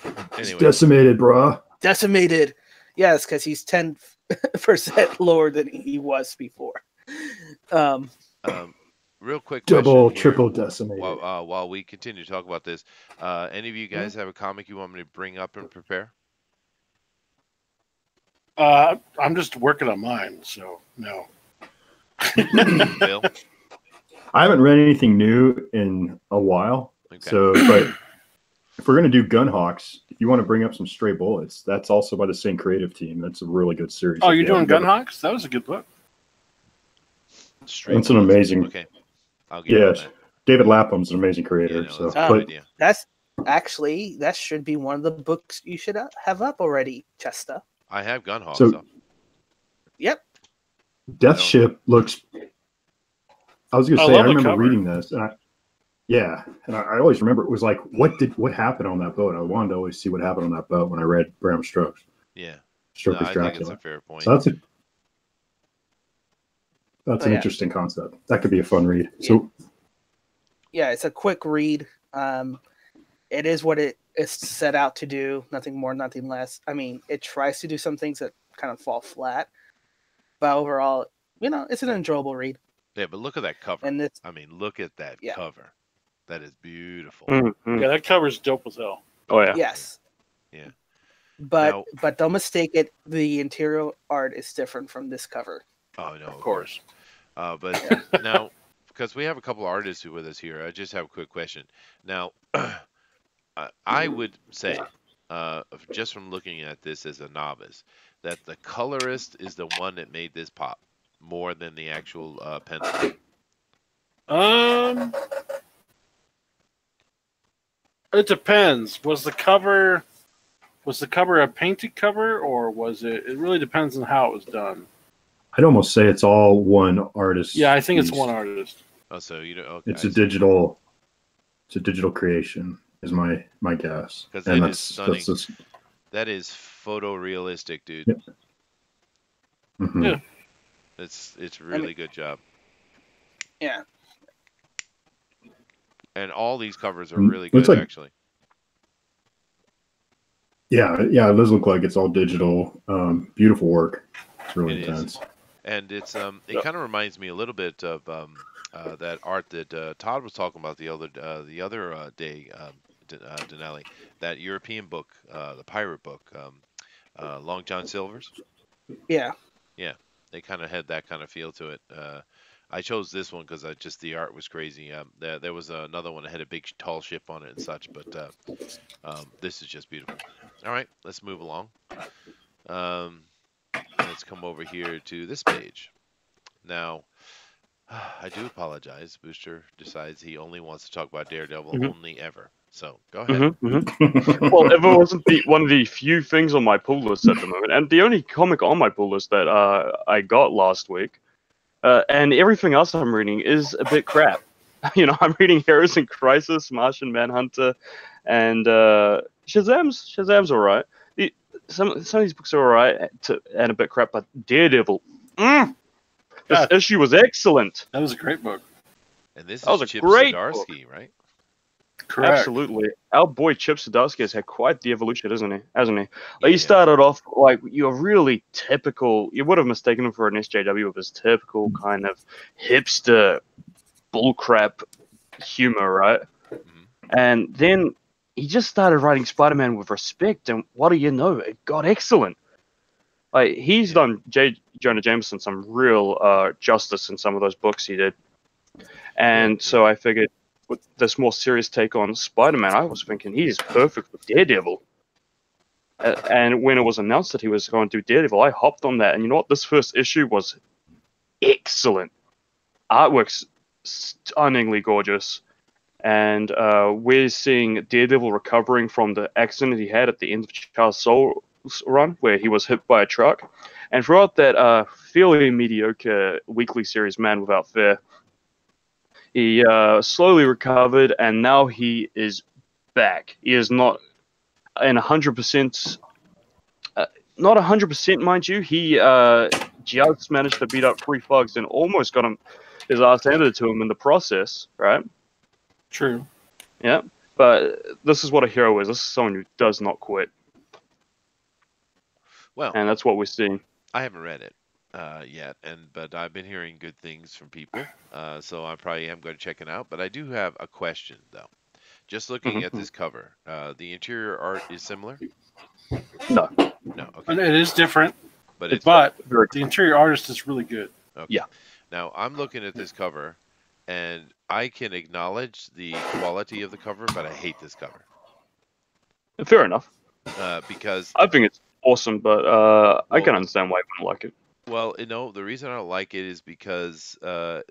It's Anyway, decimated, bruh. decimated. Yes, because he's 10% lower than he was before. real quick Double, question here, triple decimated. while we continue to talk about this, any of you guys have a comic you want me to bring up and prepare? I'm just working on mine, so no. Bill? I haven't read anything new in a while. Okay. So, but if we're going to do Gunhawks, if you want to bring up some Stray Bullets, that's also by the same creative team. That's a really good series. Oh, If you're you doing haven't read Gunhawks? That was a good book. Straight It's an bullets. amazing- Okay, I'll get on Yes. that. David Lapham's an amazing Yeah, creator. no, so, that's a good but idea. That's actually, that should be one of the books you should have up already, Chester. I have Gunhawk. So- Yep. Death No. Ship looks. I was going to I say, I love the remember cover. reading this, and I always remember it was like, what happened on that boat? I wanted to always see what happened on that boat when I read Bram Stoker's Yeah, no, Stoker's I think it's Dracula. a fair point. So that's an yeah. interesting concept. That could be a fun read. So Yeah, it's a quick read. It is what it is set out to do. Nothing more, nothing less. I mean, it tries to do some things that kind of fall flat, but overall, it's an enjoyable read. Yeah, but look at that cover. And it's I mean, look at that Yeah. cover. That is beautiful. Mhm. Yeah, that cover's dope as hell. Oh yeah. yes, Yeah. but Now- don't mistake it. The interior art is different from this cover. Oh no, Of course. But now, because we have a couple artists who are with us here, I just have a quick question. Now, I would say, just from looking at this as a novice, that the colorist is the one that made this pop more than the actual pencil. It depends. Was the cover a painted cover, or was it? It really depends on how it was done. I'd almost say it's all one artist. Yeah, I think it's piece. one artist. Oh, so you know, okay, It's I a see. digital. It's a digital creation, is my guess. Because And it is stunning. that's just That is photorealistic, dude. yeah. Mhm. Yeah. It's really good job. Yeah. And all these covers are Mm, really looks good, like- actually. Yeah, it does look like it's all digital. Beautiful work. It's really It is. intense. And it kind of reminds me a little bit of that art that Todd was talking about the other day, Denali, that European book, the pirate book, Long John Silver's. Yeah. Yeah, they kind of had that kind of feel to it. I chose this one because the art was crazy. There was another one that had a big tall ship on it and such, but this is just beautiful. All right, let's move along. Let's come over here to this page. Now, I do apologize. Booster decides he only wants to talk about Daredevil Mhm. only ever. So go ahead. Well, if it wasn't one of the few things on my pull list at the moment, and the only comic on my pull list that I got last week, and everything else I'm reading is a bit crap. I'm reading Heroes in Crisis, Martian Manhunter, and Shazam's alright. Some of these books are alright and a bit crap, but Daredevil, this Yeah. issue was excellent. That was a great book. And this That was is a Chip great Zdarsky, right? Correct. Absolutely. Our boy Chip Zdarsky has had quite the evolution, hasn't he? Hasn't he? Yeah, He yeah. started off like you're really typical. You would have mistaken him for an SJW with his typical kind of hipster bullcrap humor, right? Mhm. And then he just started writing Spider-Man with respect, and what do you know? It got excellent. Like he's Yeah. done J. Jonah Jameson some real justice in some of those books he did, and so I figured with this more serious take on Spider-Man, I was thinking he is perfect for Daredevil. And when it was announced that he was going to do Daredevil, I hopped on that, and you know what? This first issue was excellent. Artwork's stunningly gorgeous. And we're seeing Daredevil recovering from the accident he had at the end of Charles Soule's run, where he was hit by a truck. And throughout that fairly mediocre weekly series, Man Without Fear, he slowly recovered, and now he is back. He is not in 100%, not 100%, mind you. He just managed to beat up 3 thugs and almost got his ass handed to him in the process, right? True. Yeah, but this is what a hero is. This is someone who does not quit, Well, and that's what we're seeing. I haven't read it yet, but I've been hearing good things from people, so I probably am going to check it out. But I do have a question, though. Just looking at this cover, the interior art is similar? No, No, And okay. it is different, But it's but very the interior artist is really good. okay. yeah. Now I'm looking at this cover, and I can acknowledge the quality of the cover, but I hate this cover fair enough. because, I think it's awesome, but I can Well- understand why you wouldn't like it. well, the reason I don't like it is because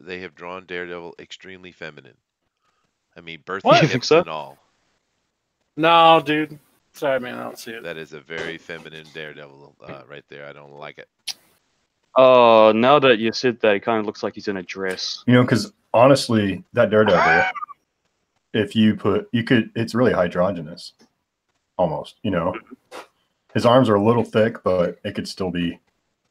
they have drawn Daredevil extremely feminine. I mean, birthday What? You think hips so? and all. No, dude. Sorry, man. I don't see it. That is a very feminine Daredevil right there. I don't like it. Oh, now that you said that, it kind of looks like he's in a dress. Because honestly, that Daredevil, if you could, it's really hydrogenous, almost. His arms are a little thick, but it could still be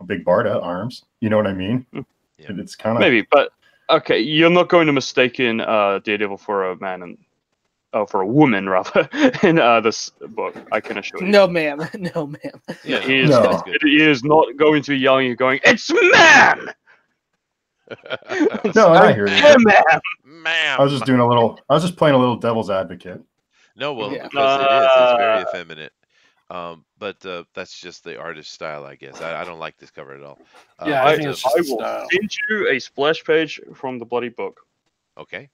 a big Barda arms. You know what I mean? Yeah. It's kind of Maybe, but okay, you're not going to mistaken Daredevil for a man and for a woman rather in this book. I can assure you. No, ma'am. No, ma'am. Yeah, He no, is, No. that's good. He is not going to be yelling and going, "It's man!" No, I hear you. Yeah, man. Ma'am. I was just playing a little devil's advocate. No, well, Yeah. because it is. It's very effeminate. But that's just the artist's style, I guess. I don't like this cover at all. Yeah, but, I think it's I just will style. send you a splash page from the bloody book. okay.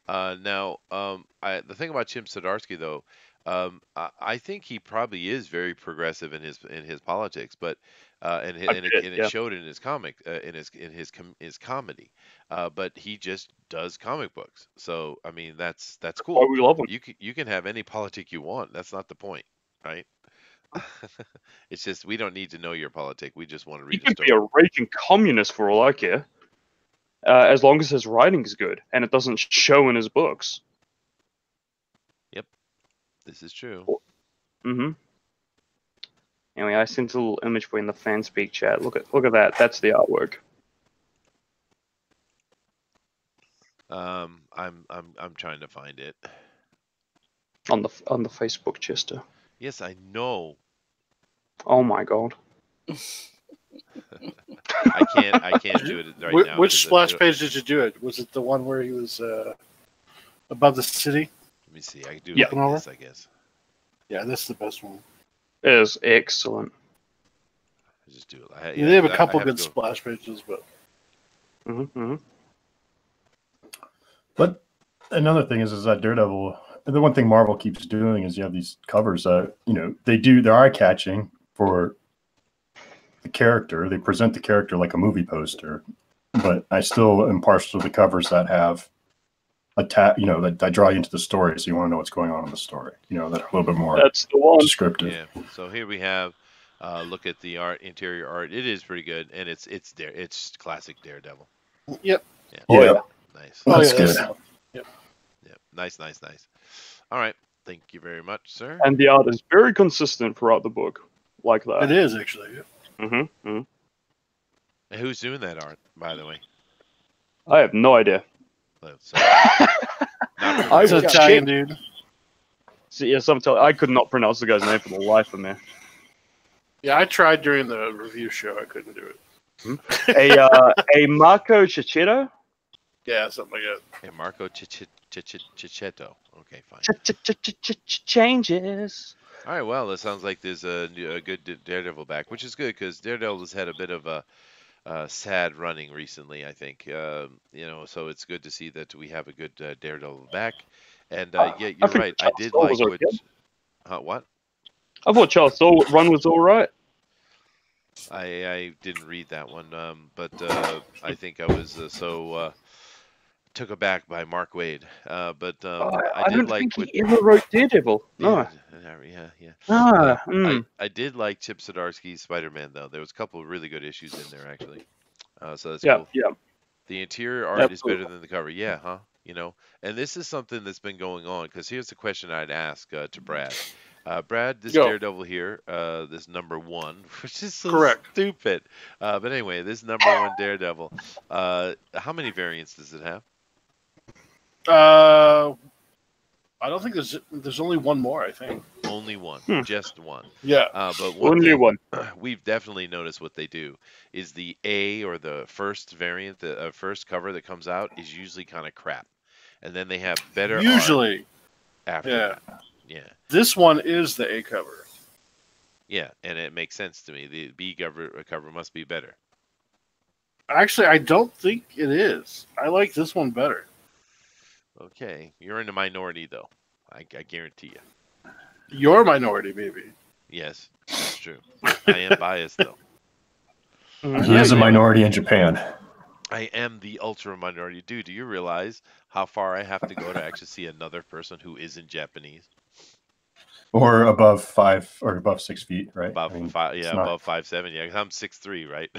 Now, the thing about Chip Zdarsky, though, I think he probably is very progressive in his politics, but and it Yeah. showed in his comic in his comedy. But he just does comic books, so I mean that's Why cool. we love him. You can have any politic you want. That's not the point, right? It's just we don't need to know your politic. We just want to He read a could be a story. raging communist for all I care, as long as his writing is good and it doesn't show in his books. This is true. Mm-hmm. Anyway, I sent a little image for you in the FanSpeak chat. Look at that. That's the artwork. I'm trying to find it. On the Facebook, Chester. Yes, I know. Oh my god. I can't do it right now. Which 'cause splash page did you do it? Was it the one where he was above the city? let me see. I can do Yeah. it like this, I guess. Yeah, that's the best one. It is excellent. I just do it. They have a 'cause I couple have to good go. splash pages, but Mm-hmm. But another thing is that Daredevil. The one thing Marvel keeps doing is you have these covers that they're eye catching for the character. They present the character like a movie poster, but I still am partial to the covers that have that draw you into the story, so you want to know what's going on in the story. That are a little bit more That's the one. descriptive. Yeah. So here we have. Look at the art, interior art. It is pretty good, and it's classic Daredevil. yep. Yeah. Oh, yeah. Nice. Oh, That's yeah, good. that's- Yeah. Nice. All right. Thank you very much, sir. And the art is very consistent throughout the book, like It that. is actually. Mm-hmm. And who's doing that art, by the way? I have no idea. So, not I It's familiar. an was Italian check- dude. So, yes, I could not pronounce the guy's name for the life of me. Yeah, I tried during the review show. I couldn't do it. A Marco Cicchetto? Yeah, something like that. Hey, Marco Cicchetto. Okay, fine. Changes. All right, well, it sounds like there's a good Daredevil back, which is good because Daredevil has had a bit of a sad running recently, I think. So it's good to see that we have a good Daredevil back. And yeah, I you're think right. I Charles did Soule like was what. okay. What? I thought Charles Soule run was all right. I didn't read that one, but I think I was took aback by Mark Wade. But I I did don't like think what. he ever wrote Daredevil. No. Yeah. Ah, I did like Chip Zdarsky's Spider-Man though. There was a couple of really good issues in there actually. So that's yeah, cool. yeah. The interior art is better Absolutely. than the cover. Yeah, huh? And this is something that's been going on because here's the question I'd ask to Brad. Brad, this Go. Daredevil here, this number one, which is so Correct. stupid. But anyway, this number one Daredevil, how many variants does it have? I don't think there's only one more. I think. Only one, just one. Yeah. But one Only thing one. we've definitely noticed what they do is the A or the first variant, the first cover that comes out is usually kind of crap, and then they have better art Usually, after yeah. that. Yeah, This one is the A cover. yeah, and it makes sense to me. The B cover must be better. Actually, I don't think it is. I like this one better. Okay, you're in the minority though. I guarantee you. Your minority, maybe. Yes, that's true. I am biased though. He is a minority in Japan. I am the ultra minority. Dude, do you realize how far I have to go to actually see another person who isn't Japanese? Or above 5 or above 6 feet, right? Above I mean, five, it's yeah, not- above 5'7". Yeah, 'cause I'm 6'3", right?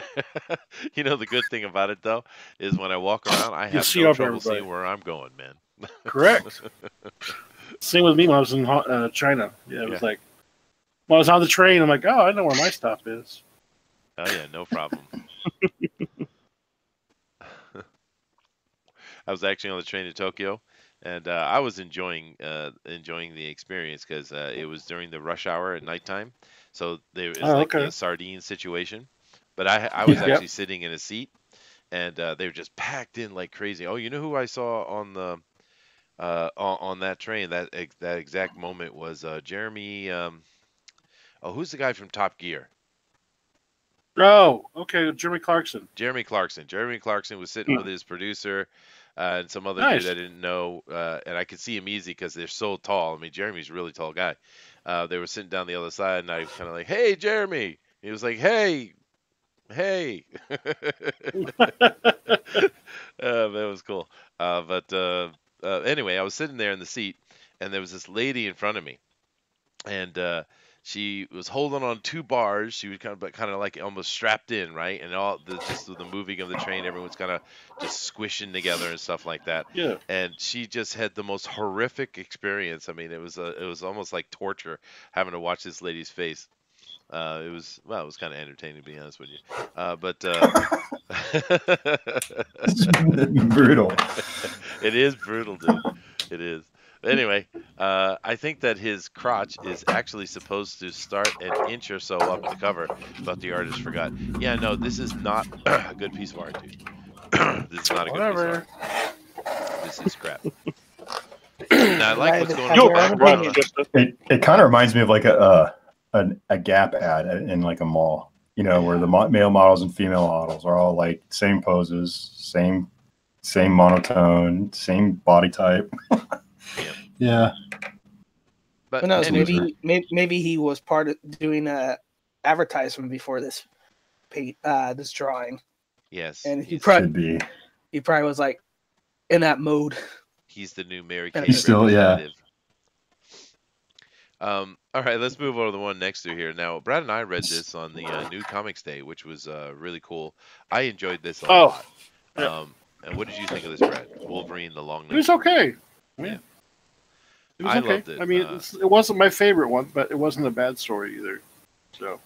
The good thing about it though is when I walk around, I have see no over trouble everybody. seeing where I'm going, man. Correct. Same with me when I was in China. Yeah, it was Yeah. like when I was on the train, I'm like, oh, I know where my stop is. Oh yeah, no problem. I was actually on the train to Tokyo, and I was enjoying the experience because it was during the rush hour at nighttime, so there was Oh, like okay. the sardine situation. But I was Yeah. actually sitting in a seat, and they were just packed in like crazy. Oh, you know who I saw on the on that train that exact moment was Jeremy. Who's the guy from Top Gear? Oh, okay, Jeremy Clarkson. Jeremy Clarkson. Jeremy Clarkson was sitting with his producer and some other Nice. dude I didn't know, and I could see him easy because they're so tall. I mean, Jeremy's a really tall guy. They were sitting down the other side, and I was kind of like, "Hey, Jeremy." He was like, "Hey, hey." That was cool. But anyway, I was sitting there in the seat, and there was this lady in front of me, and she was holding on 2 bars. She was kind of like almost strapped in, right? And all the just the moving of the train, everyone's kind of just squishing together and stuff like that. Yeah. And she just had the most horrific experience. I mean, it was almost like torture having to watch this lady's face. It was well, it was kind of entertaining to be honest with you. But It's brutal. it is brutal, dude. It is. Anyway, I think that his crotch is actually supposed to start an inch or so up the cover, but the artist forgot. Yeah, no, this is not a good piece of art, dude. This is not a good piece of Whatever. art. This is crap. Now I like what's going on Yo, in the Brad, background. It kind of reminds me of like a Gap ad in like a mall, you know, where the male models and female models are all like same poses, same monotone, same body type. Yeah. But Who knows? anyway, Maybe he was part of doing a advertisement before this this drawing, yes, and he he's, probably Should be. was like in that mode. he's the new Mary And Kate he's still, yeah. representative. All right, let's move on to the one next to here. Now, Brad and I read this on the New Comics Day, which was really cool. I enjoyed this a lot. Yeah. And what did you think of this, Brad? Wolverine: The Long It Night. was okay. Yeah. It was I okay. loved it. I mean, it wasn't my favorite one, but it wasn't a bad story either. So.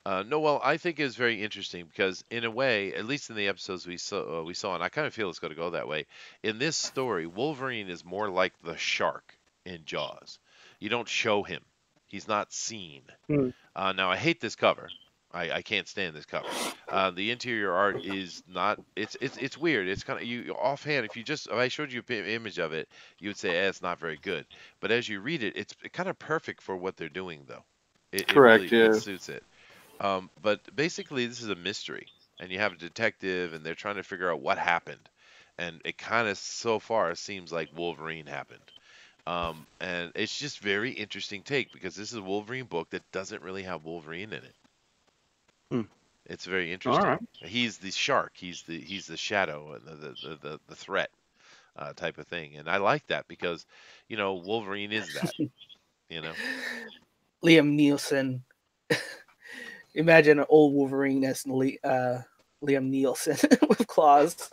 No, well, I think it was very interesting because, in a way, at least in the episodes we saw, and I kind of feel it's going to go that way. In this story, Wolverine is more like the shark in Jaws. You don't show him; he's not seen. Hmm. Now, I hate this cover. I can't stand this cover. The interior art is not. It's weird. It's kind of you offhand. If I showed you an image of it, you would say, it's not very good. But as you read it, it's kind of perfect for what they're doing, though. Correct, It yeah. suits it. But basically, this is a mystery, and you have a detective, and they're trying to figure out what happened. And it kind of, so far, seems like Wolverine happened. And it's just very interesting take because this is a Wolverine book that doesn't really have Wolverine in it. Hmm. It's very interesting. right. He's the shark. He's the shadow and the threat type of thing. And I like that because, Wolverine is that. You know. Liam Neeson. Imagine an old Wolverine as Liam Neeson with claws.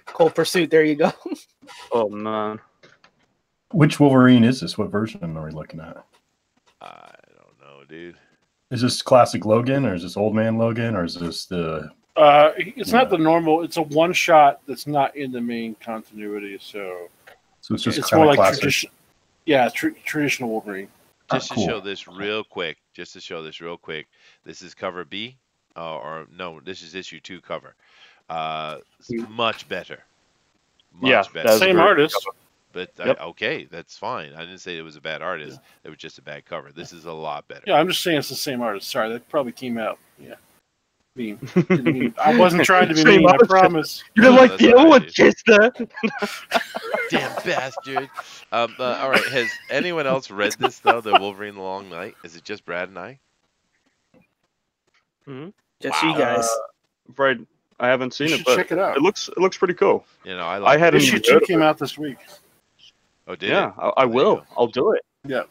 Cold Pursuit. There you go. Oh man. Which Wolverine is this? What version are we looking at? I don't know, dude. Is this classic Logan, or is this old man Logan, or is this the? It's not the normal. It's a one shot that's not in the main continuity. So So it's just it's kind more of like classic. tradition. Yeah, traditional Wolverine. Just cool. to show this real quick, this is cover B, or no, this is issue 2 cover. It's much better. Yeah, Much better. that's Same great. artist. But Yep. okay, that's fine. I didn't say it was a bad artist. It was just a bad cover. This is a lot better. Yeah, I'm just saying it's the same artist. Sorry, that probably came out. Yeah. I wasn't trying to be Same mean, I artist. promise. You're No, like that's the all other right, one, dude. Chester. Damn bastard. All right. Has anyone else read this though? The Wolverine: The Long Night. Is it just Brad and I? Just you guys. Right. I haven't seen You it, should but check it out. it looks pretty cool. I I like. hadn't Issue even 2 heard of came it. out this week. Oh, did Yeah, it? I There you will. go. I'll do it. Yeah.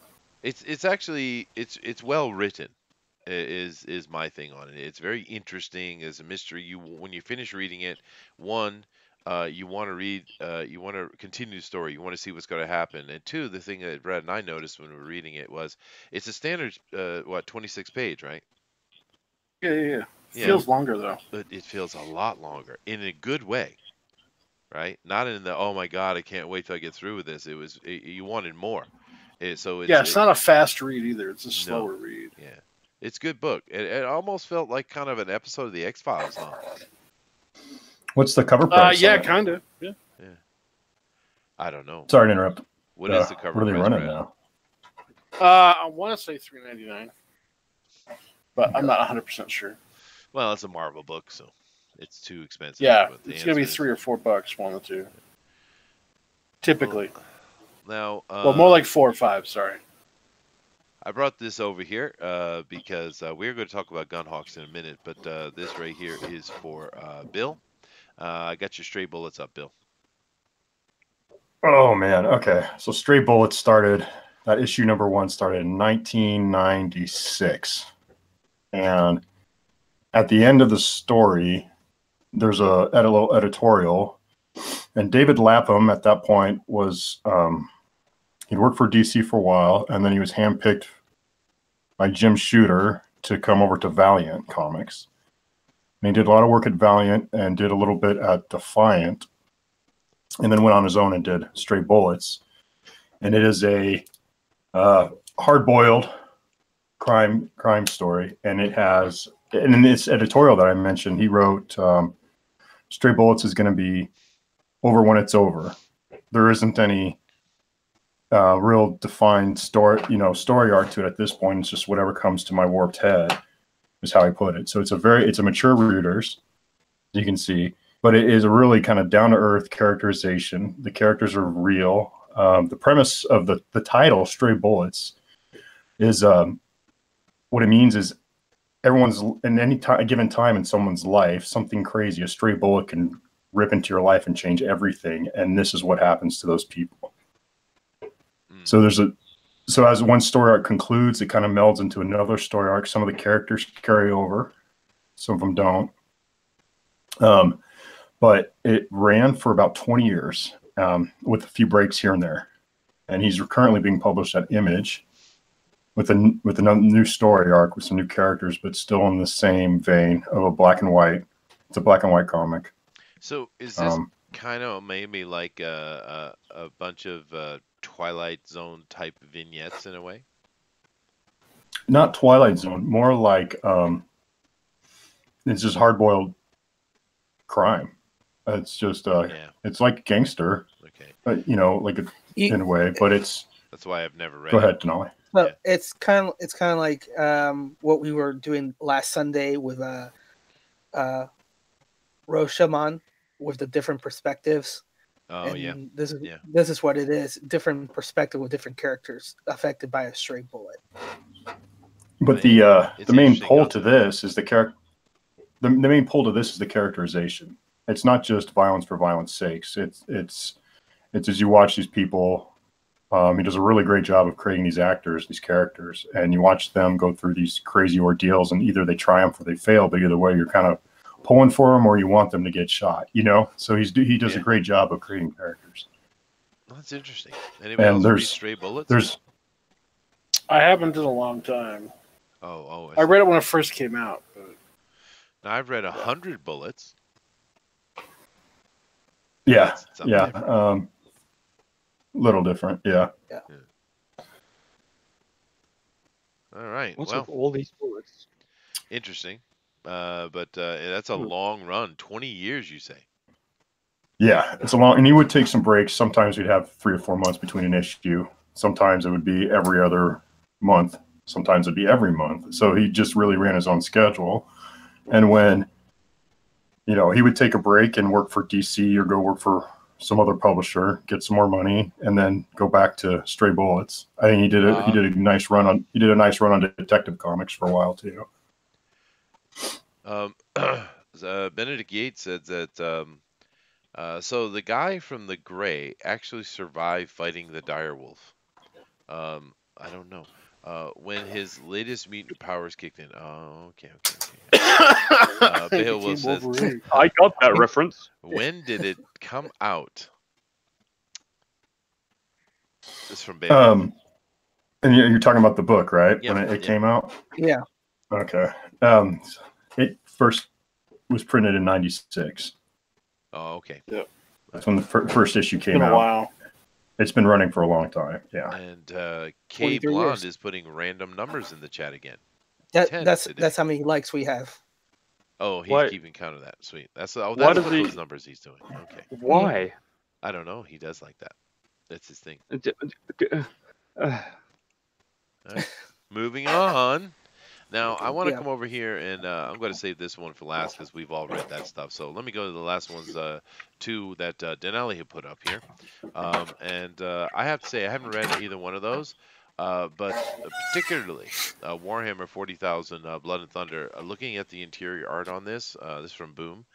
It's actually it's well written. Is my thing on it. It's very interesting as a mystery. When you finish reading it, one, you want to continue the story. You want to see what's going to happen. And two, the thing that Brad and I noticed when we were reading it was it's a standard 26 page, right? Yeah. Yeah. Feels longer though. But it feels a lot longer in a good way, right? Not in the oh my god, I can't wait till I get through with this. You wanted more. It's Not a fast read either. It's a slower read. Yeah. It's a good book. It almost felt like kind of an episode of the X-Files, huh? What's the cover price? Yeah, on it? kind of. Yeah. I don't know. Sorry to interrupt. What is the cover What are they price, running Brad? now? I want to say $3.99, but I'm not 100% sure. Well, it's a Marvel book, so it's too expensive. Yeah, but the it's gonna be answer is- $3 or $4, one of the two. Typically, Now, well, more like 4 or 5. Sorry. I brought this over here because we're going to talk about Gunhawks in a minute, but this right here is for Bill. I got your stray bullets up, Bill. Oh man. Okay. So Stray Bullets started That issue number 1 started in 1996. And at the end of the story, there's a little editorial. And David Lapham at that point was, he'd worked for DC for a while, and then he was handpicked by Jim Shooter to come over to Valiant Comics. And he did a lot of work at Valiant and did a little bit at Defiant, and then went on his own and did Stray Bullets. And it is a hard-boiled crime story, and it has, and in this editorial that I mentioned, he wrote, Stray Bullets is going to be over when it's over. There isn't any real defined story arc to it at this point. It's just whatever comes to my warped head, is how I put it. So it's a mature readers, you can see, but it is a really kind of down to earth characterization. The characters are real. The premise of the title, Stray Bullets, is what it means is everyone's in any given time in someone's life, something crazy, a stray bullet can rip into your life and change everything. And this is what happens to those people. So so as one story arc concludes, it kind of melds into another story arc. Some of the characters carry over, some of them don't. But it ran for about 20 years, with a few breaks here and there. And he's currently being published at Image with another new story arc with some new characters, but still in the same vein of a black and white. It's a black and white comic. So is this kind of maybe like a bunch of Twilight Zone type vignettes in a way? Not Twilight Zone, more like it's just hard-boiled crime. It's just it's like gangster, okay, like in a way, but it's. That's why I've never read. Go ahead, Denali. So it's kind of like what we were doing last Sunday with Roshamon, with the different perspectives. Oh, and yeah. This is what it is. Different perspective with different characters affected by a stray bullet. But the main pull to this is the main pull to this is the characterization. It's not just violence for violence sakes. It's as you watch these people. He does a really great job of creating these actors, these characters, and you watch them go through these crazy ordeals, and either they triumph or they fail. But either way, you're kind of pulling for them, or you want them to get shot. So he does a great job of creating characters. Well, that's interesting. Anybody else read Stray Bullets? I haven't in a long time. Oh, I read it when it first came out. But... Now I've read 100 Bullets. Yeah, little different, yeah. All right. What's well, with all these bullets? Interesting. But that's a long run. 20 years, you say? Yeah, it's a long, and he would take some breaks. Sometimes we'd have 3 or 4 months between an issue. Sometimes it would be every other month. Sometimes it'd be every month. So he just really ran his own schedule. And when, he would take a break and work for DC or go work for some other publisher, get some more money, and then go back to Stray Bullets. I think he did a nice run on Detective Comics for a while too. Benedict Yates said that so the guy from The Gray actually survived fighting the direwolf. I don't know. When his latest mutant powers kicked in. Oh, okay. Beowulf says, I got that reference. when did it come out? This is from Beowulf. And you're talking about the book, right? Yep, When it came out? Yeah. Okay. It first was printed in 96. Oh, okay. Yep. That's when the first issue came Been out. a while. It's been running for a long time. Yeah. And K 23 Blonde years. is putting random numbers in the chat again. 10 That's today. how many likes we have. Oh, he's Why- keeping count of that. Sweet. That's Why what does he- those numbers he's doing. Okay. Why? I don't know. He does like that. That's his thing. Uh, Moving on. Now, I want to Yeah. come over here, and I'm going to save this one for last because we've all read that stuff. So let me go to the last ones, two that Denali had put up here. And I have to say, I haven't read either one of those, but particularly Warhammer 40,000 Blood and Thunder. Looking at the interior art on this, this is from Boom.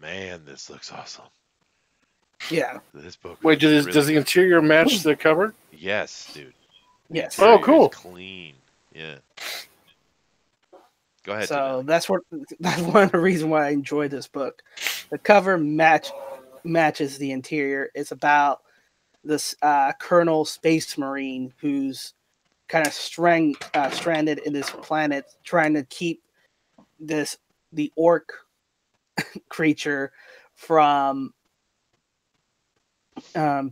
Man, this looks awesome. Yeah. This book. Wait, looks does the interior match the cover? Yes, dude. Yes. Oh, Interior is cool. clean. Yeah. Go ahead, So Janelle. that's one of the reasons why I enjoy this book. The cover matches the interior. It's about this Colonel Space Marine who's kind of stranded in this planet, trying to keep the orc creature from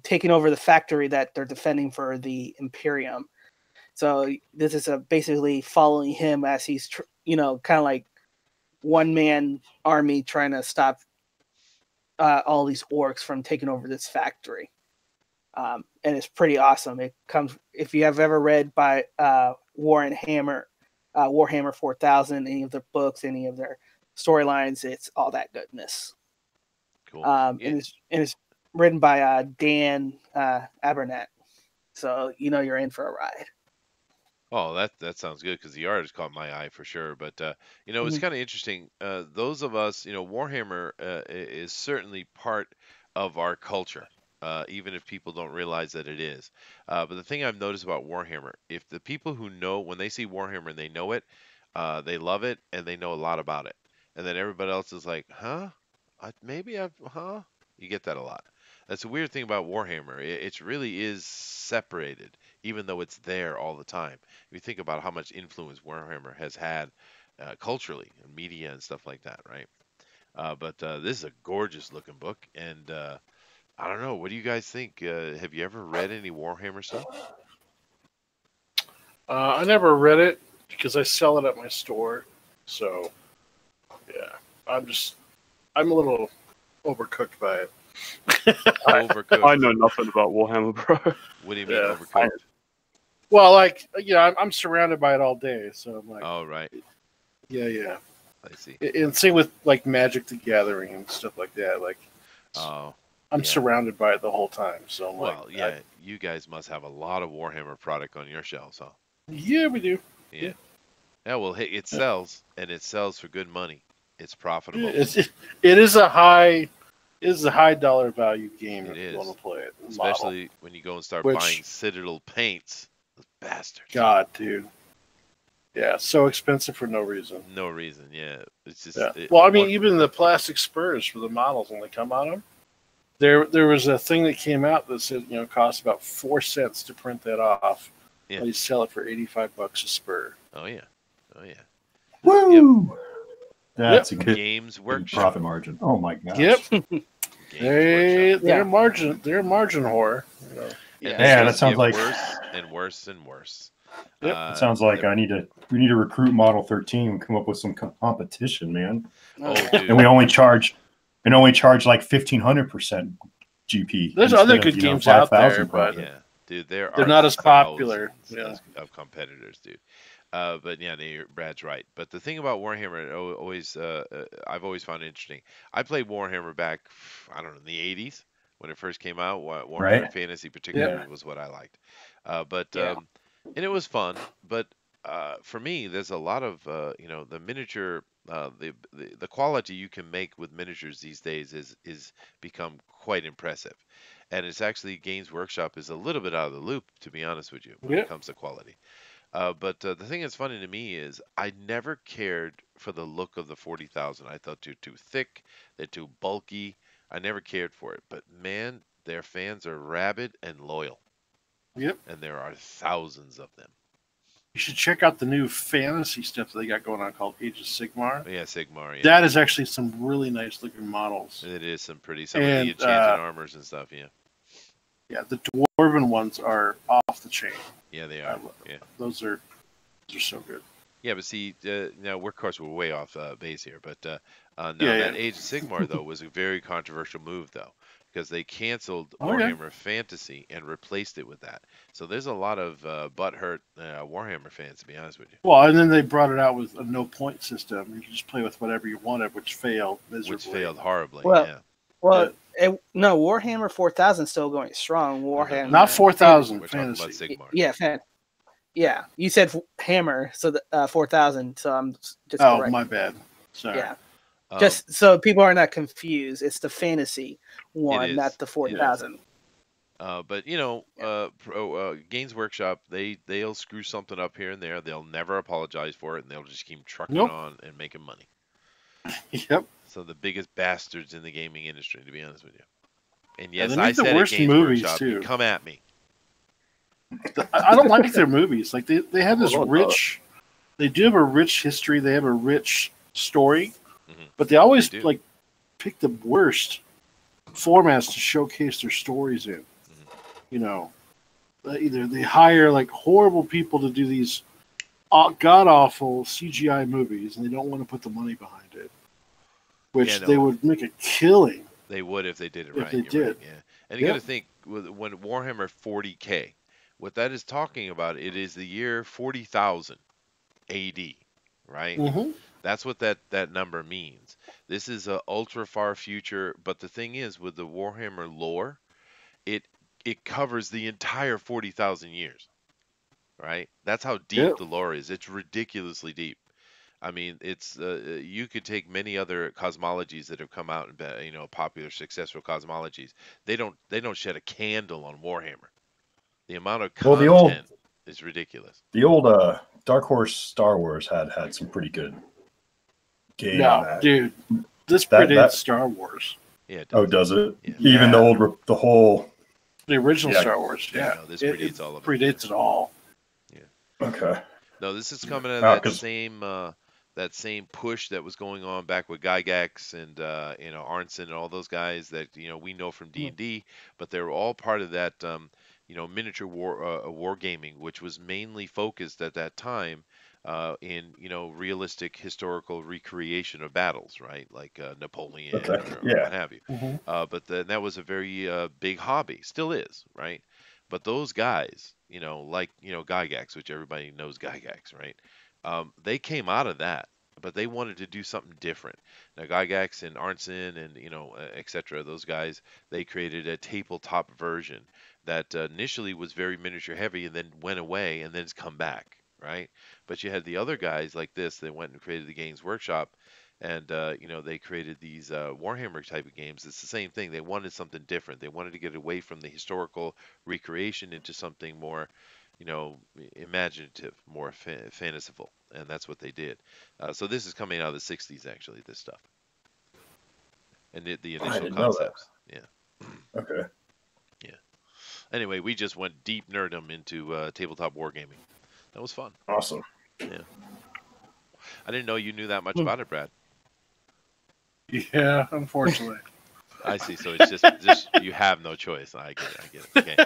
taking over the factory that they're defending for the Imperium. So this is basically following him as he's kind of like one man army trying to stop all these orcs from taking over this factory. And it's pretty awesome. It comes, if you have ever read by Warhammer 4000, any of their books, any of their storylines, it's all that goodness. Cool. And it's written by Dan Abernathy, so you're in for a ride. Oh, that sounds good because the art has caught my eye for sure. But it's kind of interesting. Those of us, Warhammer is certainly part of our culture, even if people don't realize that it is. But the thing I've noticed about Warhammer, if the people who know when they see Warhammer and they know it, they love it and they know a lot about it, and then everybody else is like, huh? Huh? You get that a lot. That's a weird thing about Warhammer. It really is separated, even though it's there all the time. If you think about how much influence Warhammer has had culturally and media and stuff like that, right? But this is a gorgeous looking book, and I don't know. What do you guys think? Have you ever read any Warhammer stuff? I never read it because I sell it at my store. So, yeah, I'm a little overcooked by it. Overcooked. I know nothing about Warhammer, bro. What do you mean Yeah, overcooked? Well, I'm surrounded by it all day, so I'm like, Oh, right. yeah. I see. And same with like Magic the Gathering and stuff like that. Like, Oh, I'm yeah. surrounded by it the whole time. So I'm Well, like, yeah, you guys must have a lot of Warhammer product on your shelves, huh? yeah, we do. Yeah. Yeah, well, hey, it sells, and it sells for good money. It's profitable. It is a high dollar value game It if you is. want to play it. Especially when you go and start buying Citadel paints. Those bastards. God, dude. Yeah, so expensive for no reason. No reason, yeah. It's just. Yeah. Well, I mean, even the plastic spurs for the models when they come on them. There was a thing that came out that said cost about 4 cents to print that off. Yeah. But you sell it for $85 a spur. Oh yeah. Oh yeah. Woo! That's a good Games Workshop. profit margin. Oh my gosh. Yep. Games Workshop. They're margin whore. And Yeah, that just sounds get like- worse and worse and worse. Yep. It sounds like we need to recruit Model 13 and come up with some competition, man. Oh, dude. And we only charge like 1,500% GP. There's instead other of, good games out there, 5,000 but Yeah, dude, they're not as popular. thousands of competitors, dude. But yeah, Brad's right. But the thing about Warhammer, I've always found it interesting. I played Warhammer back, I don't know, in the '80s when it first came out. Warhammer Right. Fantasy, particularly, was what I liked. And it was fun. But for me, there's a lot of the miniature, the quality you can make with miniatures these days is become quite impressive. And it's actually Games Workshop is a little bit out of the loop, to be honest with you, when it comes to quality. But the thing that's funny to me is I never cared for the look of the 40,000. I thought they're too thick, they're too bulky. I never cared for it. But man, their fans are rabid and loyal. Yep. And there are thousands of them. You should check out the new fantasy stuff that they got going on called Age of Sigmar. Yeah, Sigmar. Yeah. That is actually some really nice looking models. It is some of the And, enchanted armors and stuff. Yeah. Yeah, the dwarven ones are off the chain. Yeah, they are. Yeah. Those are so good. Yeah, but see, now of course we're way off base here, but that Yeah. Age of Sigmar though was a very controversial move though, because they canceled Oh, yeah. Warhammer Fantasy and replaced it with that. So there's a lot of butthurt Warhammer fans, to be honest with you. Well, and then they brought it out with a no point system. You can just play with whatever you wanted, which failed miserably. Which failed horribly. Well, yeah. Well, no, Warhammer 4000 is still going strong. Warhammer, Not 4,000 We're talking about fantasy. Sigmar. Yeah, you said Hammer, so the 4000. So I'm just Oh, correct. my bad. Sorry. Yeah, just so people are not confused, it's the fantasy one, is. not the 4000. But Games Workshop, they'll screw something up here and there. They'll never apologize for it, and they'll just keep trucking Nope. on and making money. Yep. So the biggest bastards in the gaming industry, to be honest with you. And And yes, they I make the said at worst Games movies Workshop, you too. come at me. I don't like their movies. Like they have this Oh, no. rich. They do have a rich history. They have a rich story, Mhm. but they always They do. like pick the worst formats to showcase their stories in. Mhm. You know, either they hire like horrible people to do these god awful CGI movies, and they don't want to put the money behind it, which Yeah, no. they would make a killing. They would if they did it If right. they You're right. did. Yeah. And you Yeah. got to think when Warhammer 40K, what that is talking about, it is the year 40,000 AD, right? Mm-hmm. That's what that number means. This is a ultra far future, but the thing is with the Warhammer lore, it it covers the entire 40,000 years, right? That's how deep Yeah. the lore is. It's ridiculously deep. I mean, it's you could take many other cosmologies that have come out and been, popular, successful cosmologies. They don't shed a candle on Warhammer. The amount of Well, content is ridiculous. the old Dark Horse Star Wars had some pretty good game on No, that. dude, this That- predates that- Star Wars. Yeah, it Oh, does. does it? Yeah. Even the whole. The original Yeah. Star Wars. Yeah, Yeah, no, this it predates all of it. predates it all. Okay. No, this is coming out of Ah, that 'cause- same push that was going on back with Gygax and Arnson and all those guys that we know from D&D, but they were all part of that miniature war gaming, which was mainly focused at that time in realistic historical recreation of battles, right? Like Napoleon Okay, or yeah. what have you. Mhm. But that was a very big hobby, still is, right? But those guys, like Gygax, which everybody knows Gygax, right? They came out of that, but they wanted to do something different. Now, Gygax and Arnson and etc. Those guys, they created a tabletop version that initially was very miniature heavy and then went away and then it's come back, right? But you had the other guys like this. They went and created the Games Workshop, and they created these Warhammer type of games. It's the same thing. They wanted something different. They wanted to get away from the historical recreation into something more imaginative, more fanciful, and that's what they did. So this is coming out of the '60s, actually. This stuff and the I initial didn't know that. concepts. Yeah. Okay. Anyway, we just went deep nerdum into tabletop wargaming. That was fun. Awesome. I didn't know you knew that much Hmm. about it, Brad. Yeah, unfortunately, I see. So it's just you have no choice. I get it. Okay.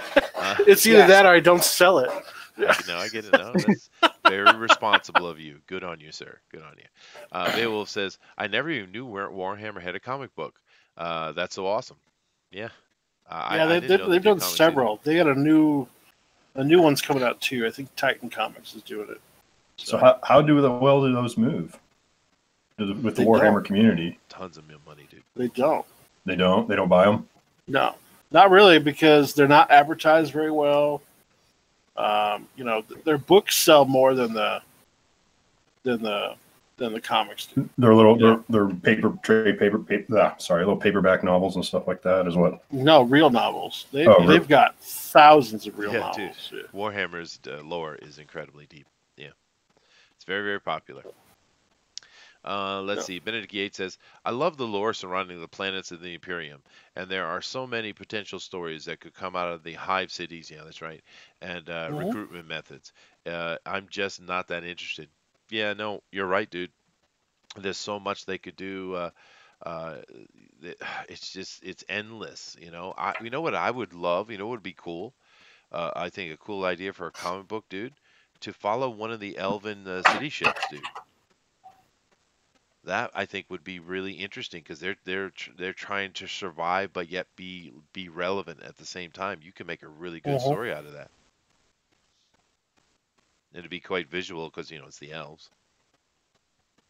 it's either Yeah. that or I don't sell it. I get it. No, that's very responsible of you. Good on you, sir. Good on you. Beowulf says, I never even knew where Warhammer had a comic book. That's so awesome. Yeah. I Yeah, didn't know they they've did done comics either. several. They got a new one's coming out too. I think Titan Comics is doing it. So how do those move with the They Warhammer don't. community? Tons of money, dude. They don't. They don't buy them. No, not really, because they're not advertised very well. Their books sell more than the comics do. They're Yeah. they're little paperback novels and stuff like that is what. No, real novels. Oh, really? They've got thousands of real Yeah, novels. Yeah. Warhammer's lore is incredibly deep. Yeah. It's very, very popular. Let's see. Benedict Yates says, I love the lore surrounding the planets of the Imperium, and there are so many potential stories that could come out of the hive cities. Yeah, that's right. And recruitment methods. I'm just not that interested. Yeah, no, you're right, dude. There's so much they could do. It's endless. You know what I would love? You know what would be cool? I think a cool idea for a comic book, dude, to follow one of the Elven city ships, dude. That I think would be really interesting because they're trying to survive but yet be relevant at the same time. You can make a really good story out of that. And it'd be quite visual because it's the elves.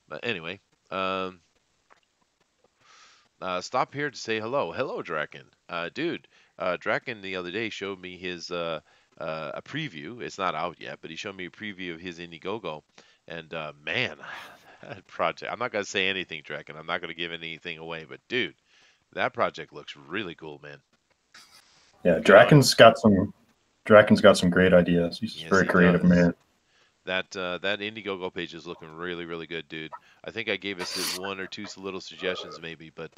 But anyway, stop here to say hello. Hello, Draken. Dude, Draken the other day showed me his a preview. It's not out yet, but he showed me a preview of his Indiegogo. And man, that project. I'm not gonna say anything, Draken. I'm not gonna give anything away. But dude, that project looks really cool, man. Yeah, Draken's got some great ideas. He's a Yes, very he creative does. man. That Indiegogo page is looking really, really good, dude. I think I gave us one or two little suggestions, maybe, but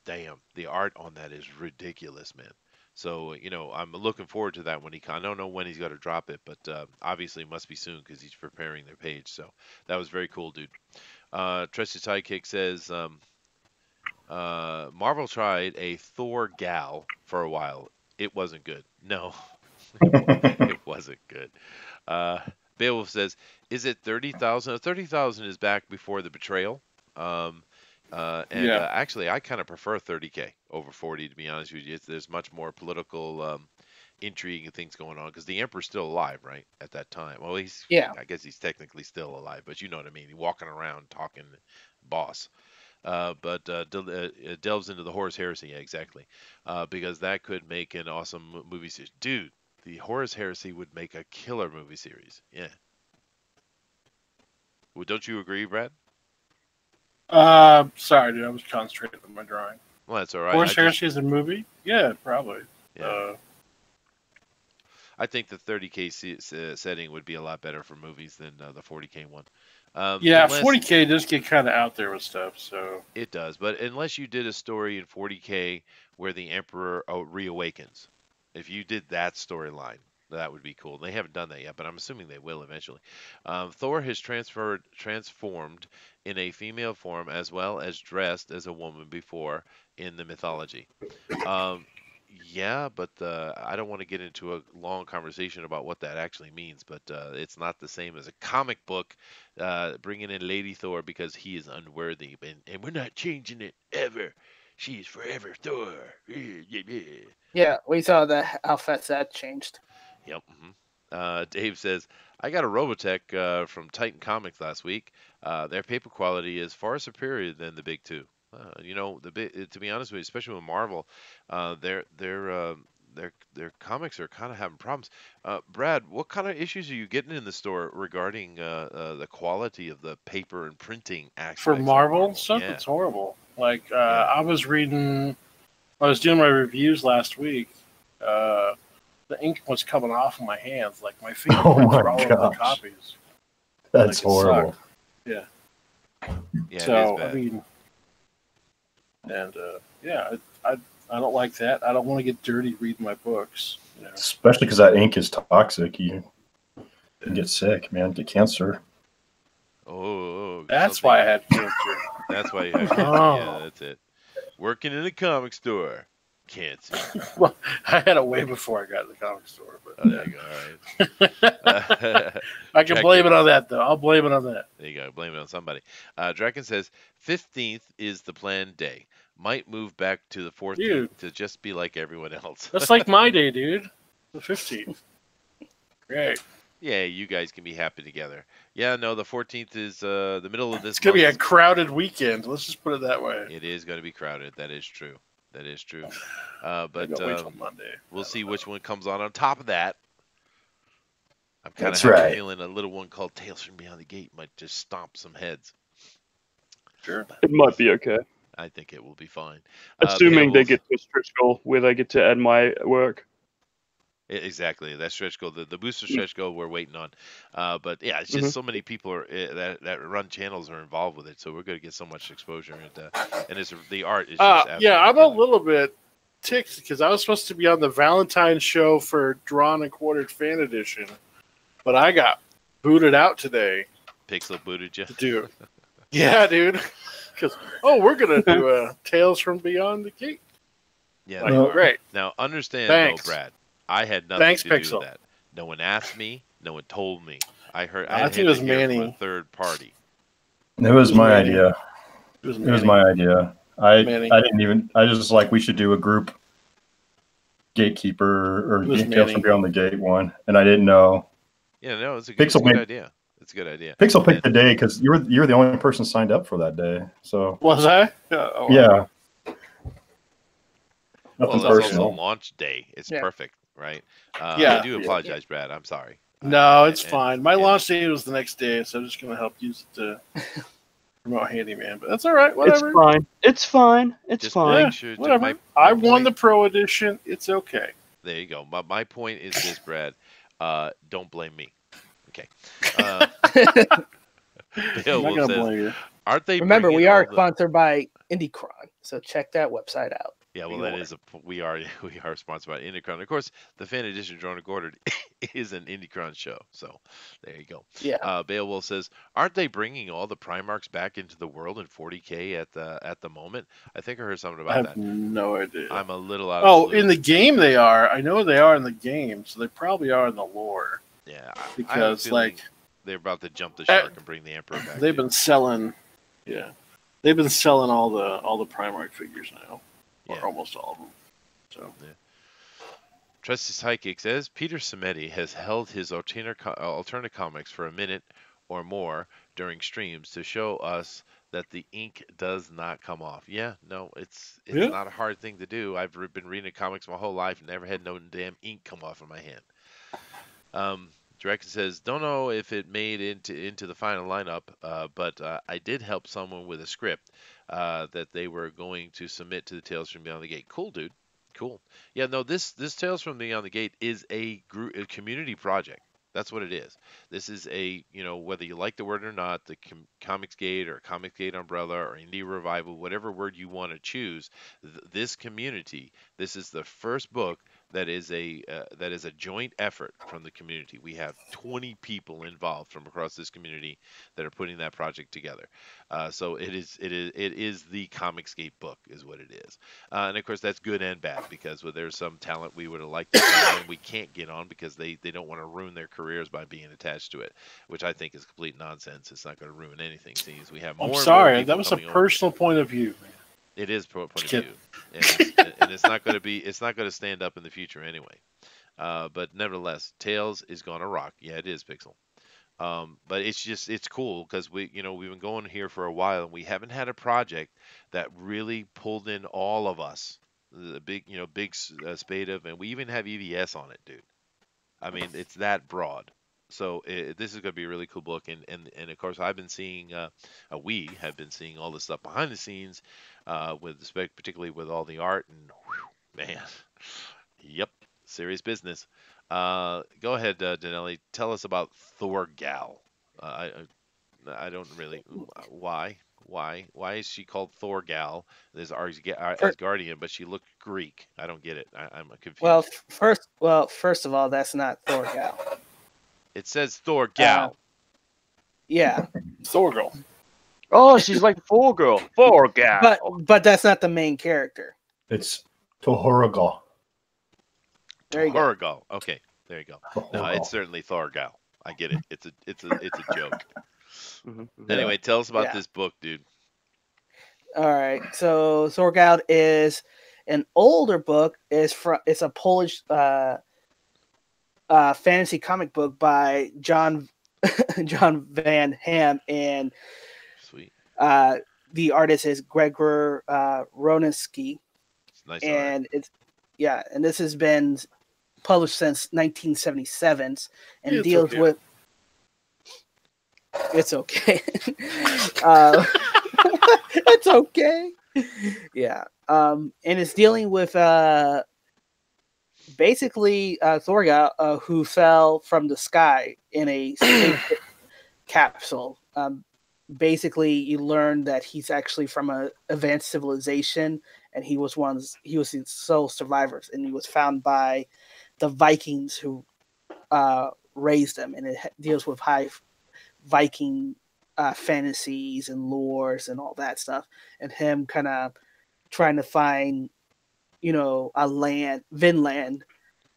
damn, the art on that is ridiculous, man. So I'm looking forward to that when I don't know when he's going to drop it, but obviously it must be soon because he's preparing their page. So that was very cool, dude. Trusty Sidekick says Marvel tried a Thor gal for a while. It wasn't good. No, it wasn't good. Uh, Beowulf says, "Is it 30,000? 30,000 is back before the betrayal." Um, and Yeah. actually, I kind of prefer 30K over 40, to be honest with you. There's much more political intrigue and things going on because the Emperor's still alive, right? At that time. Well, Yeah. I guess he's technically still alive, but you know what I mean. He's walking around talking boss. But delves into the Horus Heresy, yeah, exactly, because that could make an awesome movie series. Dude, the Horus Heresy would make a killer movie series. Yeah. Well, don't you agree, Brad? Sorry, dude. I was concentrating on my drawing. Well, that's all right. Horse Heresy is a movie? Yeah, probably. Yeah. I think the 30K setting would be a lot better for movies than the 40K one. Yeah, Unless 40K does get kind of out there with stuff, so. it does, but unless you did a story in 40K where the Emperor reawakens, if you did that storyline, that would be cool. They haven't done that yet, but I'm assuming they will eventually. Thor has transformed in a female form as well as dressed as a woman before in the mythology. Um, yeah, but I don't want to get into a long conversation about what that actually means. But it's not the same as a comic book bringing in Lady Thor because he is unworthy, and we're not changing it ever. She is forever Thor. Yeah, we saw that how fast that changed. Yep. Dave says, I got a Robotech from Titan Comics last week. Their paper quality is far superior than the big two. To be honest with you, especially with Marvel, their comics are kind of having problems. Brad, what kind of issues are you getting in the store regarding the quality of the paper and printing aspects For of Marvel stuff, Yeah. it's horrible. Like, Yeah. I was doing my reviews last week. The ink was coming off of my hands. Like, my fingerprints my were all over the gosh. copies. That's Like, it horrible. sucked. Yeah. Yeah, So, it is bad. I mean, and I don't like that. I don't want to get dirty reading my books. Especially because that ink is toxic. You can get sick, man. Get cancer. That's why I had cancer. That's why you have cancer. Oh. Yeah, that's it. Working in a comic store. Cancer. Well, I had it way before I got to the comic store. But Oh, there you go. All right. I can blame it on that, though. I'll blame it on that. There you go. Blame it on somebody. Draken says 15th is the planned day. Might move back to the 14th Dude. to just be like everyone else. That's like my day, dude. The 15th. Great. Yeah, you guys can be happy together. Yeah, no, the 14th is the middle of this It's going to be a month. crowded weekend. Let's just put it that way. It is going to be crowded. That is true. That is true. I But gotta wait till Monday. we'll see which one comes on top of that. I'm kind of That's having a right. feeling a little one called Tales from Beyond the Gate might just stomp some heads. Sure. It might be okay. I think it will be fine. Assuming they Beowulf- get to a stretch goal where they get to add my work. Exactly, that stretch goal, the booster stretch goal we're waiting on. But yeah, it's just so many people are that run channels are involved with it, so we're going to get so much exposure, and the art is just Yeah, I'm a absolutely little bit ticked because I was supposed to be on the Valentine's show for Drawn and Quartered Fan Edition, but I got booted out today Pixel booted you. to do it. Yeah, dude. Because we're gonna do a Tales from Beyond the Gate. Yeah, Like, they are. great. Now understand, Thanks. though, Brad, I had nothing Thanks, to do Pixel. with that. No one asked me. No one told me. I heard. I had think it was to hear from a Manny. third party. It was my Manny. idea. It was It was my idea. Manny. I didn't even. I just like we should do a group gatekeeper or It was Tales Manny. from Beyond the Gate one, and I didn't know. Yeah, no, it's a Pixel good made- idea. It's a good idea. Pixel picked the day because you were the only person signed up for that day. So Was I? Oh, yeah, Well, nothing it's also personal. launch day. It's Yeah. perfect, right? Yeah. I do apologize, Brad. I'm sorry. No, it's And- fine. My and- launch day was the next day, so I'm just gonna help use it to remote handyman, but that's all right. It's Whatever. fine. It's fine. It's Just fine. make sure. Whatever. My I won point, the pro edition. It's okay. there you go. My point is this, Brad. Don't blame me. Okay. Uh, I'm Beowulf not gonna says, blame you. aren't they Remember, bringing we all are the? sponsored by IndieCron, so check that website out. Yeah, well, You that are. is we are we are sponsored by Indicron. Of course, the fan edition Drone Ordered is an Indicron show. So there you go. Yeah. Beowulf says, aren't they bringing all the Primarchs back into the world in 40K at the moment? I think I heard something I about have that. no idea. I'm a little out of Oh, the loop. in the game they are. I know they are in the game, so they probably are in the lore. Yeah, I have a Because, feeling like, they're about to jump the shark and bring the Emperor back. they've too. been selling. Yeah, they've been selling all the Primarch figures now, Yeah. or almost all of them. So Trusty Psychic says Peter Samedi has held his alternate comics for a minute or more during streams to show us that the ink does not come off. Yeah, no, it's Yeah. not a hard thing to do. I've been reading comics my whole life, never had no damn ink come off of my hand. Director says, don't know if it made into the final lineup, but I did help someone with a script that they were going to submit to the Tales from Beyond the Gate. Cool, dude. Cool. Yeah, no, this Tales from Beyond the Gate is a community project. That's what it is. This is whether you like the word or not, the Comics Gate or Comics Gate Umbrella or Indie Revival, whatever word you want to choose, this community, this is the first book that is a joint effort from the community. We have 20 people involved from across this community that are putting that project together. So it is the Comicsgate book is what it is. And of course that's good and bad because there's some talent we would have liked to get on we can't get on because they don't want to ruin their careers by being attached to it, which I think is complete nonsense. It's not going to ruin anything. Since we have more I'm and more sorry, people that was a coming on. personal point of view. It is point of Kid. view, and it's not going to stand up in the future anyway. But nevertheless, Tails is going to rock. Yeah, it is, Pixel. But it's cool because we've been going here for a while and we haven't had a project that really pulled in all of us. The big spade of, and we even have EVS on it, dude. I mean, it's that broad. So this is going to be a really cool book, and of course I've been seeing, we have been seeing all the stuff behind the scenes, particularly with all the art and man, yep, serious business. Go ahead, Danelli. Tell us about Thorgal. I don't really why is she called Thorgal? There's Asgardian, but she looked Greek. I don't get it. I'm confused. First of all, that's not Thorgal. It says Thorgal. Yeah, Thorgal. Oh, she's like Four Girl. Four Gal. but that's not the main character. It's Tohoragal. There you go. Thorgal. Okay, there you go. No, it's certainly Thorgal. I get it. It's a joke. Anyway, tell us about this book, dude. All right. So Thorgal is an older book. It's a Polish fantasy comic book by John Van Ham, and Sweet. the artist is Gregor Roniski. It's nice And and this has been published since 1977 and deals okay. with. It's okay. It's okay. Yeah. And it's dealing with basically Thorgal, who fell from the sky in a space capsule. Basically, you learn that he's actually from an advanced civilization, and he was the sole survivors, and he was found by the Vikings who raised him, and it deals with high Viking fantasies and lores and all that stuff, and him kind of trying to find, a Vinland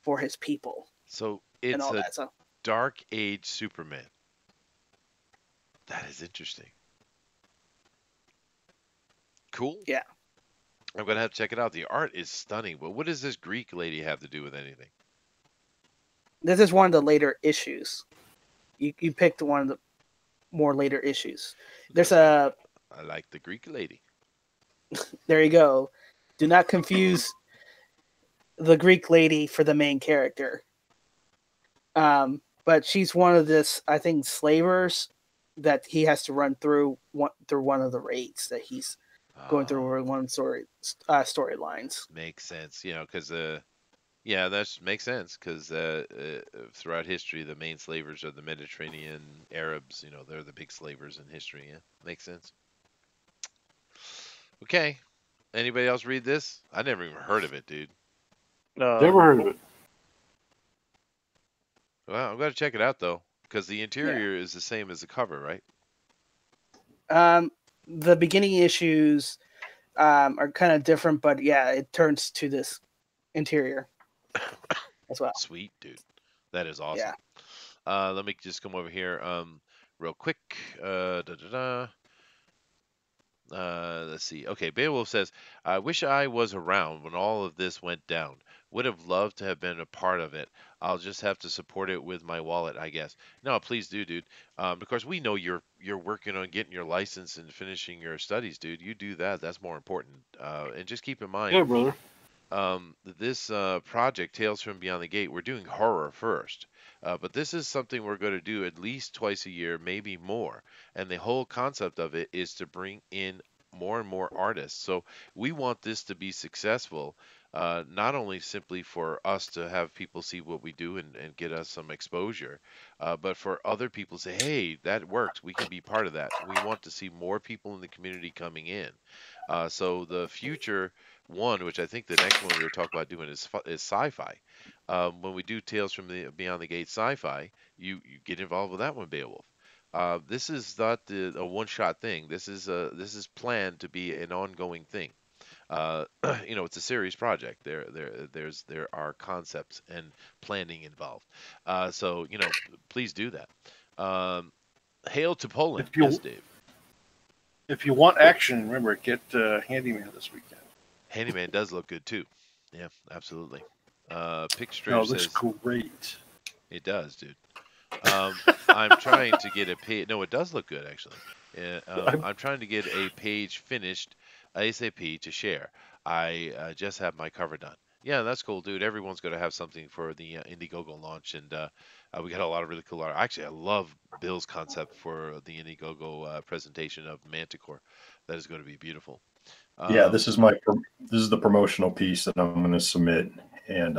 for his people. So and it's all a that stuff. Dark Age Superman. That is interesting. Cool. Yeah. I'm gonna have to check it out. The art is stunning, but what does this Greek lady have to do with anything? This is one of the later issues. You picked one of the more later issues. There's I like the Greek lady. There you go. Do not confuse the Greek lady for the main character. But she's one of this, I think, slavers that he has to run through one of the raids that he's going through one storylines. Makes sense, because yeah, that makes sense because throughout history, the main slavers are the Mediterranean Arabs. They're the big slavers in history. Yeah, makes sense. Okay. Anybody else read this? I never even heard of it, dude. Never heard of it. Well, I'm gonna check it out though, because the interior is the same as the cover, right? The beginning issues are kind of different, but yeah, it turns to this interior as well. Sweet, dude. That is awesome. Yeah. Let me just come over here real quick. Let's see. Okay, Beowulf says, I wish I was around when all of this went down. Would have loved to have been a part of it. I'll just have to support it with my wallet, I guess. No, please do, dude. Because we know you're working on getting your license and finishing your studies, dude. You do that. That's more important. And just keep in mind, Yeah, brother. this project, Tales from Beyond the Gate, we're doing horror first. But this is something we're going to do at least twice a year, maybe more. And the whole concept of it is to bring in more and more artists. So we want this to be successful, not only simply for us to have people see what we do and get us some exposure, but for other people to say, hey, that worked. We can be part of that. We want to see more people in the community coming in. So the future one, which I think the next one we were talking about doing is sci-fi. When we do Tales from the Beyond the Gate sci-fi, you get involved with that one, Beowulf. This is not a one-shot thing. This is planned to be an ongoing thing. It's a serious project. There are concepts and planning involved. So please do that. Hail to Poland, If you- yes, Dave. If you want action, remember, get Handyman this weekend. Handyman does look good too. Yeah, absolutely. Pickstrip No, it looks says great. it does, dude. I'm trying to get a page. No, it does look good actually. I'm trying to get a page finished ASAP to share. I just have my cover done. Yeah, that's cool, dude. Everyone's going to have something for the Indiegogo launch, and we got a lot of really cool art. Actually, I love Bill's concept for the Indiegogo presentation of Manticore. That is going to be beautiful. Yeah, this is the promotional piece that I'm going to submit, and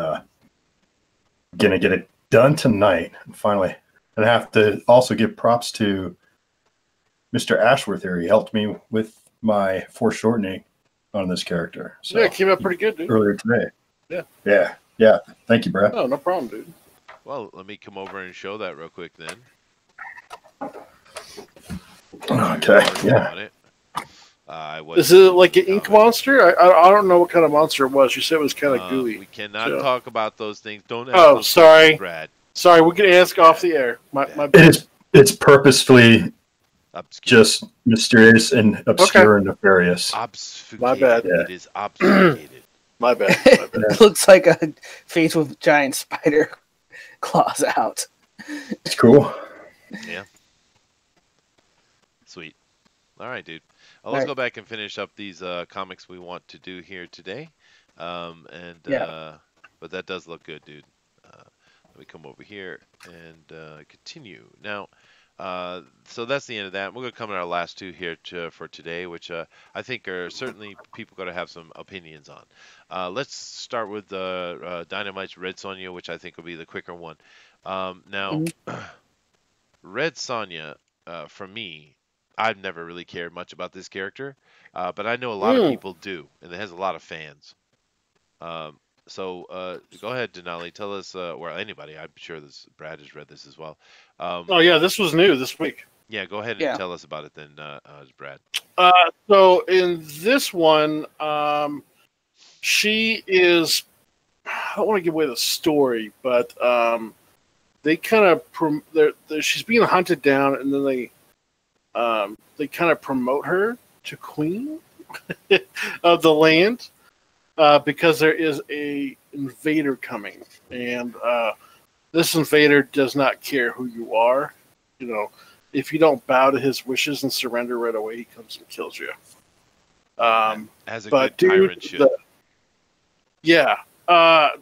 gonna get it done tonight. Finally, and I have to also give props to Mr. Ashworth here. He helped me with my foreshortening on this character. So Yeah, it came out pretty good, dude. earlier today. Yeah. Thank you, Brad. Oh, no problem, dude. Well, let me come over and show that real quick then. Okay. Yeah. On it. Is it like an ink monster? I don't know what kind of monster it was. You said it was kind of gooey. We cannot so. talk about those things. Don't. Ask Oh, those sorry, questions, Brad. Sorry, we can ask off the air. My bad. It's purposefully Obscure. just mysterious and obscure and nefarious. Obfuscated. My bad. It is obfuscated. My bad. My bad. It looks like a face with giant spider claws out. It's cool. Yeah. Sweet. All right, dude. Let's go back and finish up these comics we want to do here today. But that does look good, dude. Let me come over here and continue. Now, so that's the end of that. We're going to come to our last two here for today, which I think are certainly people going to have some opinions on. Let's start with Dynamite's Red Sonja, which I think will be the quicker one. Now, Red Sonja, for me, I've never really cared much about this character, but I know a lot of people do, and it has a lot of fans. So go ahead, Denali. Tell us, or anybody. I'm sure Brad has read this as well. Oh yeah, this was new this week. Yeah, go ahead and tell us about it then, Brad. So in this one, she is. I don't want to give away the story, but they kind of she's being hunted down, and then they kind of promote her to queen of the land. Because there is a invader coming, and this invader does not care who you are. If you don't bow to his wishes and surrender right away, he comes and kills you. As a good tyrant should.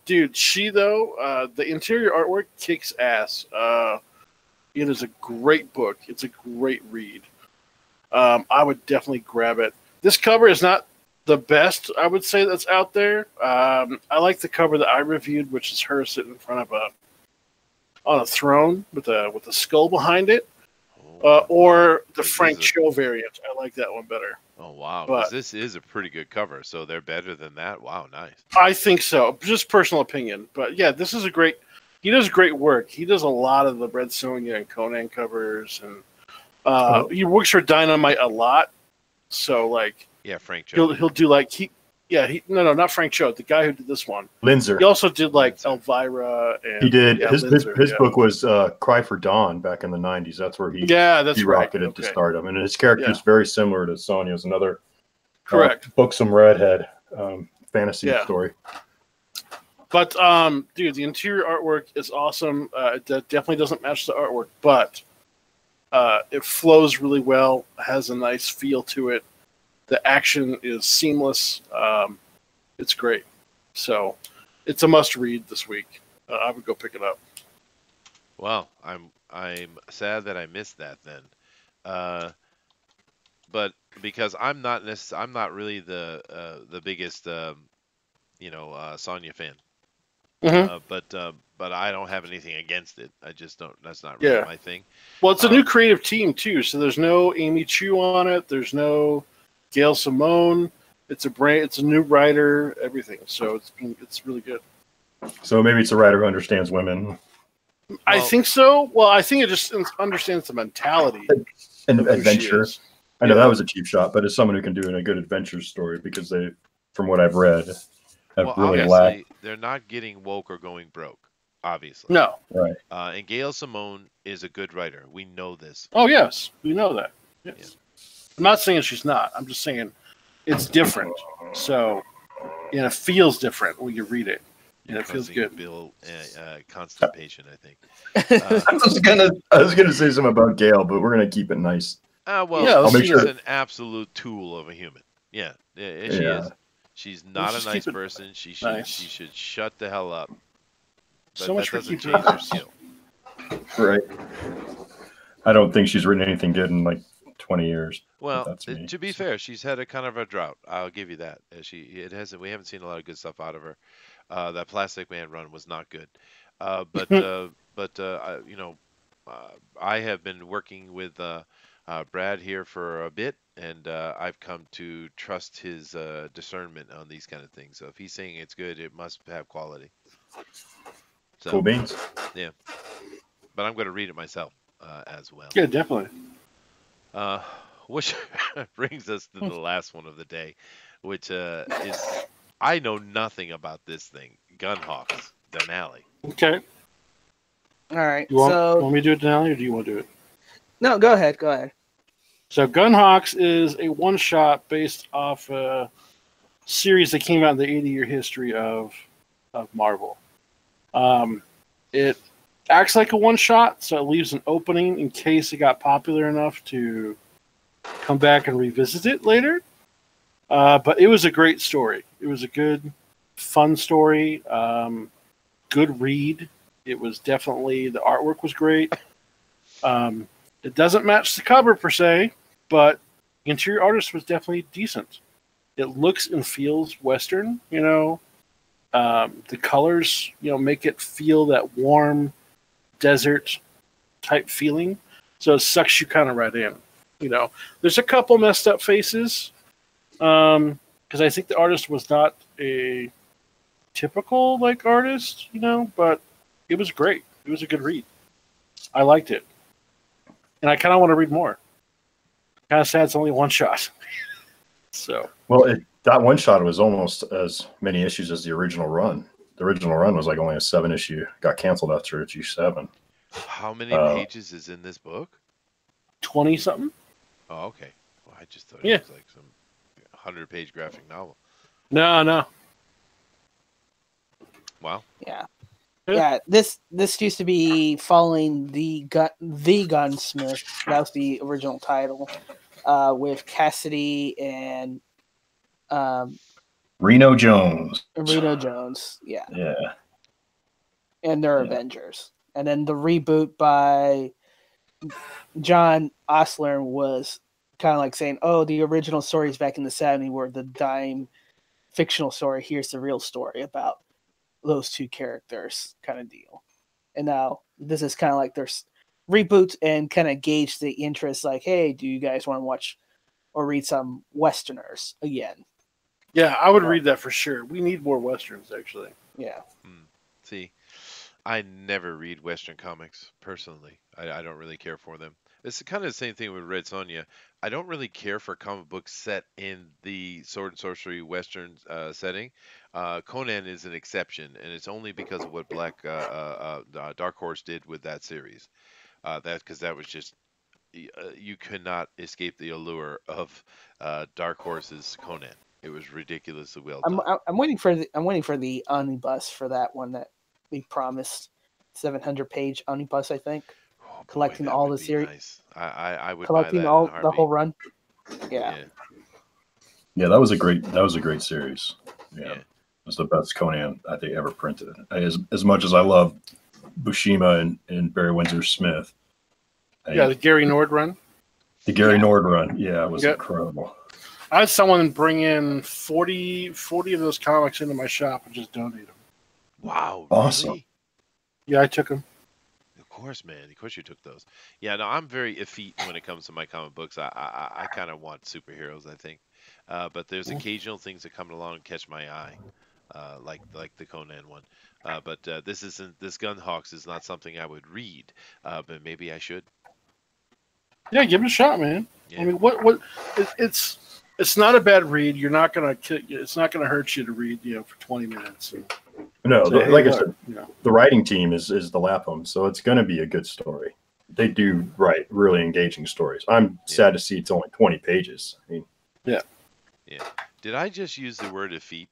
Dude, she though, the interior artwork kicks ass. It is a great book. It's a great read. I would definitely grab it. This cover is not the best, I would say, that's out there. I like the cover that I reviewed, which is her sitting in front of on a throne with a skull behind it, or the Frank Cho variant. I like that one better. Oh wow, But- because this is a pretty good cover, so they're better than that. Wow, nice. I think so. Just personal opinion, but yeah, this is a great. He does great work. He does a lot of the Red Sonja and Conan covers, and he works for Dynamite a lot. So like, Yeah, Frank Cho. he'll do like no, not Frank Cho, the guy who did this one. Linzer. He also did like Linzer. Elvira, and He did. yeah, his Linzer, his yeah. book was Cry for Dawn back in the 90s. That's where he Yeah, that's he right. rocketed to Okay. stardom. And his character is very similar to Sonya's, another Correct. buxom redhead fantasy Yeah. story. But dude, the interior artwork is awesome. It definitely doesn't match the artwork, but it flows really well. Has a nice feel to it. The action is seamless. It's great. So it's a must read this week. I would go pick it up. Well, I'm sad that I missed that then, but because I'm not really the biggest Sonya fan. Mhm. But I don't have anything against it. I just don't. That's not really Yeah. my thing. Well, it's a new creative team too. So there's no Amy Chu on it. There's no Gail Simone. It's a new writer. Everything. So it's really good. So maybe it's a writer who understands women I Well- think so. Well, I think it just understands the mentality and of who she adventure. is. I know Yeah. that was a cheap shot, but as someone who can do a good adventure story, because they, from what I've read, have Well, really obviously, lacked. they're not getting woke or going broke. Obviously. No. Right. And Gail Simone is a good writer. We know this. Oh yes, we know that. Yes. I'm not saying she's not. I'm just saying it's different. So, it feels different when you read it, and it feels Causing good. Bill constipation, I think. I was gonna say something about Gail, but we're gonna keep it nice. Well, Yeah, let's make she's sure- an absolute tool of a human. Yeah, she Yeah. is. She's not just a nice keep it person. She nice. should shut the hell up. But So much that for doesn't keeping change it her skill. Right. I don't think she's written anything good in like 20 years. Well, that's me. to be fair, she's had a kind of a drought. I'll give you that. We haven't seen a lot of good stuff out of her. That Plastic Man run was not good. I have been working with Brad here for a bit, and I've come to trust his discernment on these kind of things. So if he's saying it's good, it must have quality. So, Cool beans. but I'm going to read it myself as well. Yeah, definitely. Which brings us to the last one of the day, which is I know nothing about this thing. Gunhawks, Denali. Okay. All right. You want So me to do it now, or do you want to do it? no, go ahead. Go ahead. So Gunhawks is a one-shot based off a series that came out in the 80-year history of Marvel. It acts like a one-shot, so it leaves an opening in case it got popular enough to come back and revisit it later. But it was a great story. It was a good, fun story. Good read. It was definitely, the artwork was great. It doesn't match the cover per se, but the interior artist was definitely decent. It looks and feels Western, the colors, make it feel that warm desert type feeling. So it sucks you kind of right in. There's a couple messed up faces, because I think the artist was not a typical artist, but it was great. It was a good read. I liked it. And I kind of want to read more. Kind of sad it's only one shot. So. Well, that one shot was almost as many issues as the original run. The original run was only a 7-issue. Got canceled after issue 7. How many pages is in this book? 20-something. Oh, okay. Well, I just thought Yeah. it was like some 100-page graphic novel. No. Wow. Yeah. Yeah. Yeah, this used to be following the Gunsmith. That was the original title, with Cassidy and Reno Jones. Reno Jones. Yeah, Yeah. and their Yeah. Avengers, and then the reboot by John Osler was kind of like saying, "Oh, the original stories back in the '70s were the dime fictional story. Here's the real story about those two characters," kind of deal. And now this is kind of like their reboots and kind of gauge the interest. Like, hey, do you guys want to watch or read some Westerners again? Yeah, I would read that for sure. We need more westerns, actually. Yeah. See, I never read Western comics personally. I don't really care for them. It's kind of the same thing with Red Sonja. I don't really care for comic books set in the sword and sorcery Western setting. Conan is an exception, and it's only because of what Dark Horse did with that series. Because that was just you could not escape the allure of Dark Horse's Conan. It was ridiculously well done. I'm waiting for the omnibus for that one that we promised. 700-page omnibus, I think. Oh, boy, Collecting that all would the be series, nice. I would buy collecting that all in a the whole heartbeat. run. Yeah. Yeah, that was a great series. Yeah, Yeah. it was the best Conan I think ever printed. As much as I love Buscema and Barry Windsor Smith, Yeah, the Gary Nord run. the Gary Nord run, yeah, it was Yep. incredible. I had someone bring in 40 of those comics into my shop and just donate them. Wow, Awesome. really? Yeah, I took them. Of course, man. Of course you took those. Yeah, no, I'm very effete when it comes to my comic books. I kind of want superheroes, I think. But there's occasional things that come along and catch my eye, like the Conan one. But this Gunhawks is not something I would read, but maybe I should. Yeah, give it a shot, man. Yeah. I mean, what? It's not a bad read. You're not gonna. It's not gonna hurt you to read, for 20 minutes. No, Say, hey, like I look, said, the writing team is the Lapham, so it's going to be a good story. They do write really engaging stories. I'm sad to see it's only 20 pages. I mean, Yeah. Did I just use the word effete?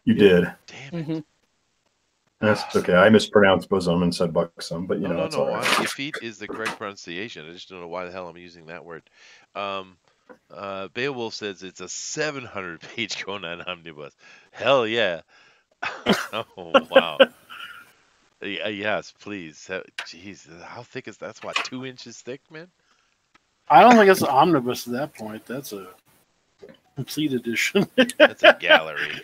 you did. Damn it. Mm-hmm. That's okay. I mispronounced bosom and said buxom, but No, it's all right. effete is the correct pronunciation. I just don't know why the hell I'm using that word. Beowulf says it's a 700-page Conan omnibus. Hell yeah. Oh, wow. Yes, please. Jeez, how thick is that? That's what, 2 inches thick, man? I don't think it's an omnibus at that point. That's a complete edition. That's a gallery.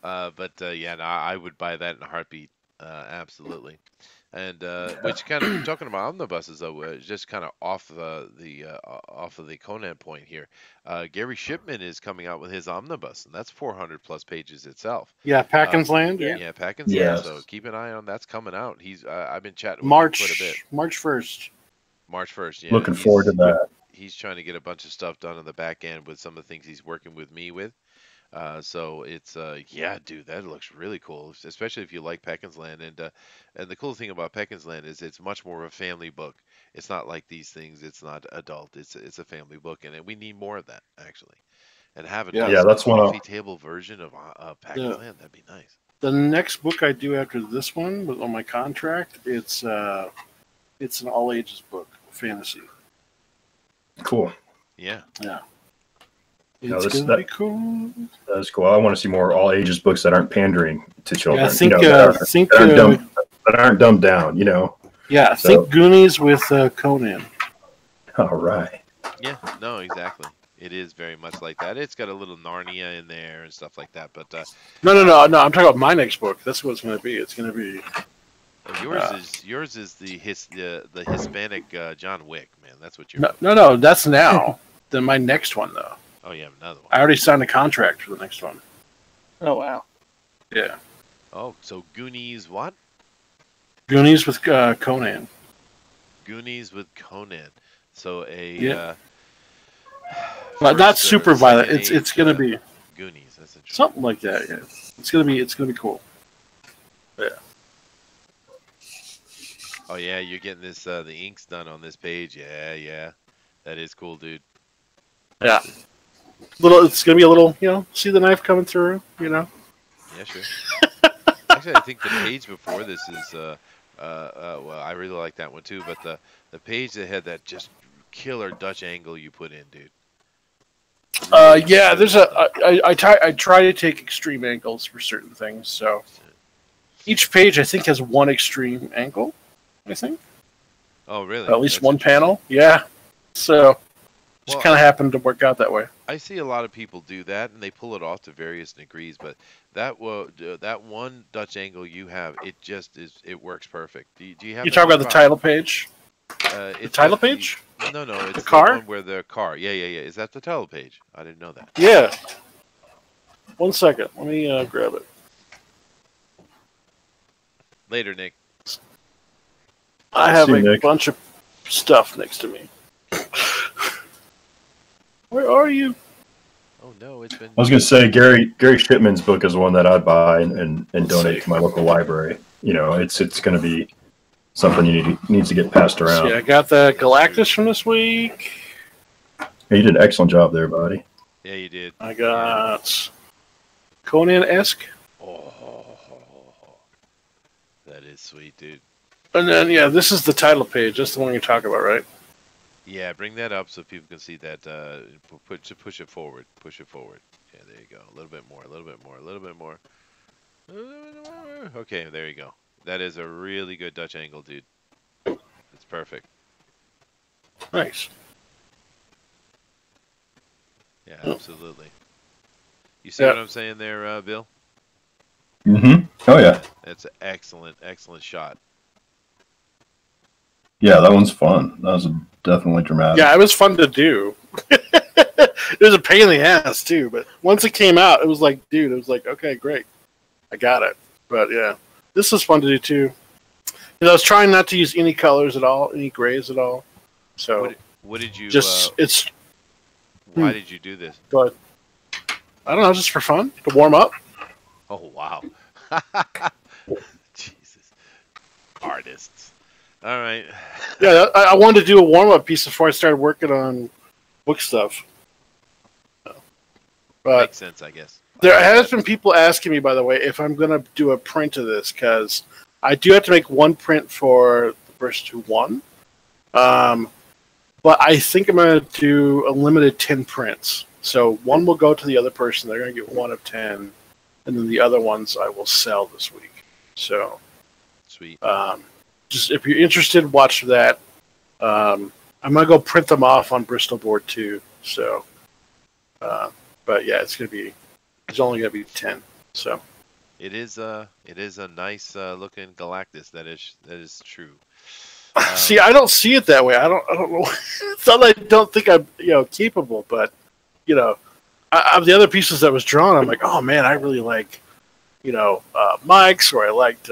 Yeah, no, I would buy that in a heartbeat. Absolutely. And which kind of talking about omnibuses though, just kind of off of the Conan point here. Gary Shipman is coming out with his omnibus, and that's 400 plus pages itself. Yeah, Packin's Land. Yeah, Packin's Yes. Land. So keep an eye on that's coming out. He's I've been chatting with him quite a bit. March 1st. March 1st. Yeah, Looking forward to that. He's trying to get a bunch of stuff done on the back end with some of the things he's working with me with. So it's yeah, dude, that looks really cool, especially if you like Peckin's Land. And the cool thing about Peckin's Land is it's much more of a family book. It's not like these things. It's not adult. It's a family book, and we need more of that actually. And have a nice that's one of- coffee table version of Peckin's Land. That'd be nice. The next book I do after this one was on my contract. It's an all ages book, fantasy. Cool. Yeah. Yeah. No, It's gonna be cool. That's cool. I want to see more all ages books that aren't pandering to children. Yeah, I think, that aren't dumbed down. Yeah, think Goonies with Conan. All right. Yeah. No, exactly. It is very much like that. It's got a little Narnia in there and stuff like that. But No. I'm talking about my next book. That's what it's going to be. It's going to be. yours is the Hispanic John Wick, man. That's what you're. No. That's now. Then my next one though. Oh, you have another one. I already signed a contract for the next one. Oh wow. Yeah. Oh, so Goonies what? Goonies with Conan. Goonies with Conan. So But not first, super violent. second It's age, going to be Goonies. That's interesting. something like that. Yeah. It's going to be cool. Yeah. Oh yeah, you're getting this the inks done on this page. Yeah. That is cool, dude. Yeah. It's going to be a little, see the knife coming through, Yeah, sure. Actually, I think the page before this is well, I really like that one too, but the page that had that just killer Dutch angle you put in, dude. Yeah, there's I try to take extreme angles for certain things. So each page I think has one extreme angle. I think. Oh, really? At least That's one interesting. panel. Yeah. So just Well, kind of happened to work out that way. I see a lot of people do that, and they pull it off to various degrees. But that one Dutch angle you have, it just is. It works perfect. Do you have You that talk about the nearby? title page? The It's title the page? no, The it's the car? one where the car. Yeah. Is that the title page? I didn't know that. Yeah. 1 second. Let me grab it. Later, Nick. I have See, a Nick. bunch of stuff next to me. Where are you? Oh no, it's been. I was going to say Gary Shipman's book is one that I'd buy and Let's donate see. to my local library. You know, it's going to be something needs to get passed Let's around. see, I got the Galactus from this week. Hey, you did an excellent job there, buddy. Yeah, you did. I got Conan-esque. Oh, that is sweet, dude. And then, yeah, this is the title page. That's the one you're talking about, right? Yeah, bring that up so people can see that. Push it forward. Push it forward. Yeah, there you go. A little bit more. A little bit more. A little bit more. Okay, there you go. That is a really good Dutch angle, dude. It's perfect. Nice. Yeah, Oh. absolutely. You see Yeah. what I'm saying there, Bill? Mm-hmm. Oh, yeah. That's an excellent shot. Yeah, that one's fun. That was definitely dramatic. Yeah, it was fun to do. It was a pain in the ass, too. But once it came out, it was like, dude, it was like, okay, great. I got it. But, yeah, this was fun to do, too. And I was trying not to use any colors at all, any grays at all. So, What did you? just, it's, why did you do this? but, I don't know, just for fun, to warm up. Oh wow. Jesus. Artists. All right. Yeah, I wanted to do a warm-up piece before I started working on book stuff. But Makes sense, I guess. there has been people asking me, by the way, if I'm going to do a print of this, because I do have to make one print for the Burst 2-1. But I think I'm going to do a limited 10 prints. So one will go to the other person. They're going to get 1 of 10. And then the other ones I will sell this week. So Sweet. just if you're interested, watch that. I'm going to go print them off on Bristol board too. So, but yeah, it's only going to be 10. So It is a nice looking Galactus. That is true. see, I don't see it that way. I don't know. It's not that I don't think I'm capable, but of the other pieces that was drawn, I'm like, oh man, I really like Mike's, or I liked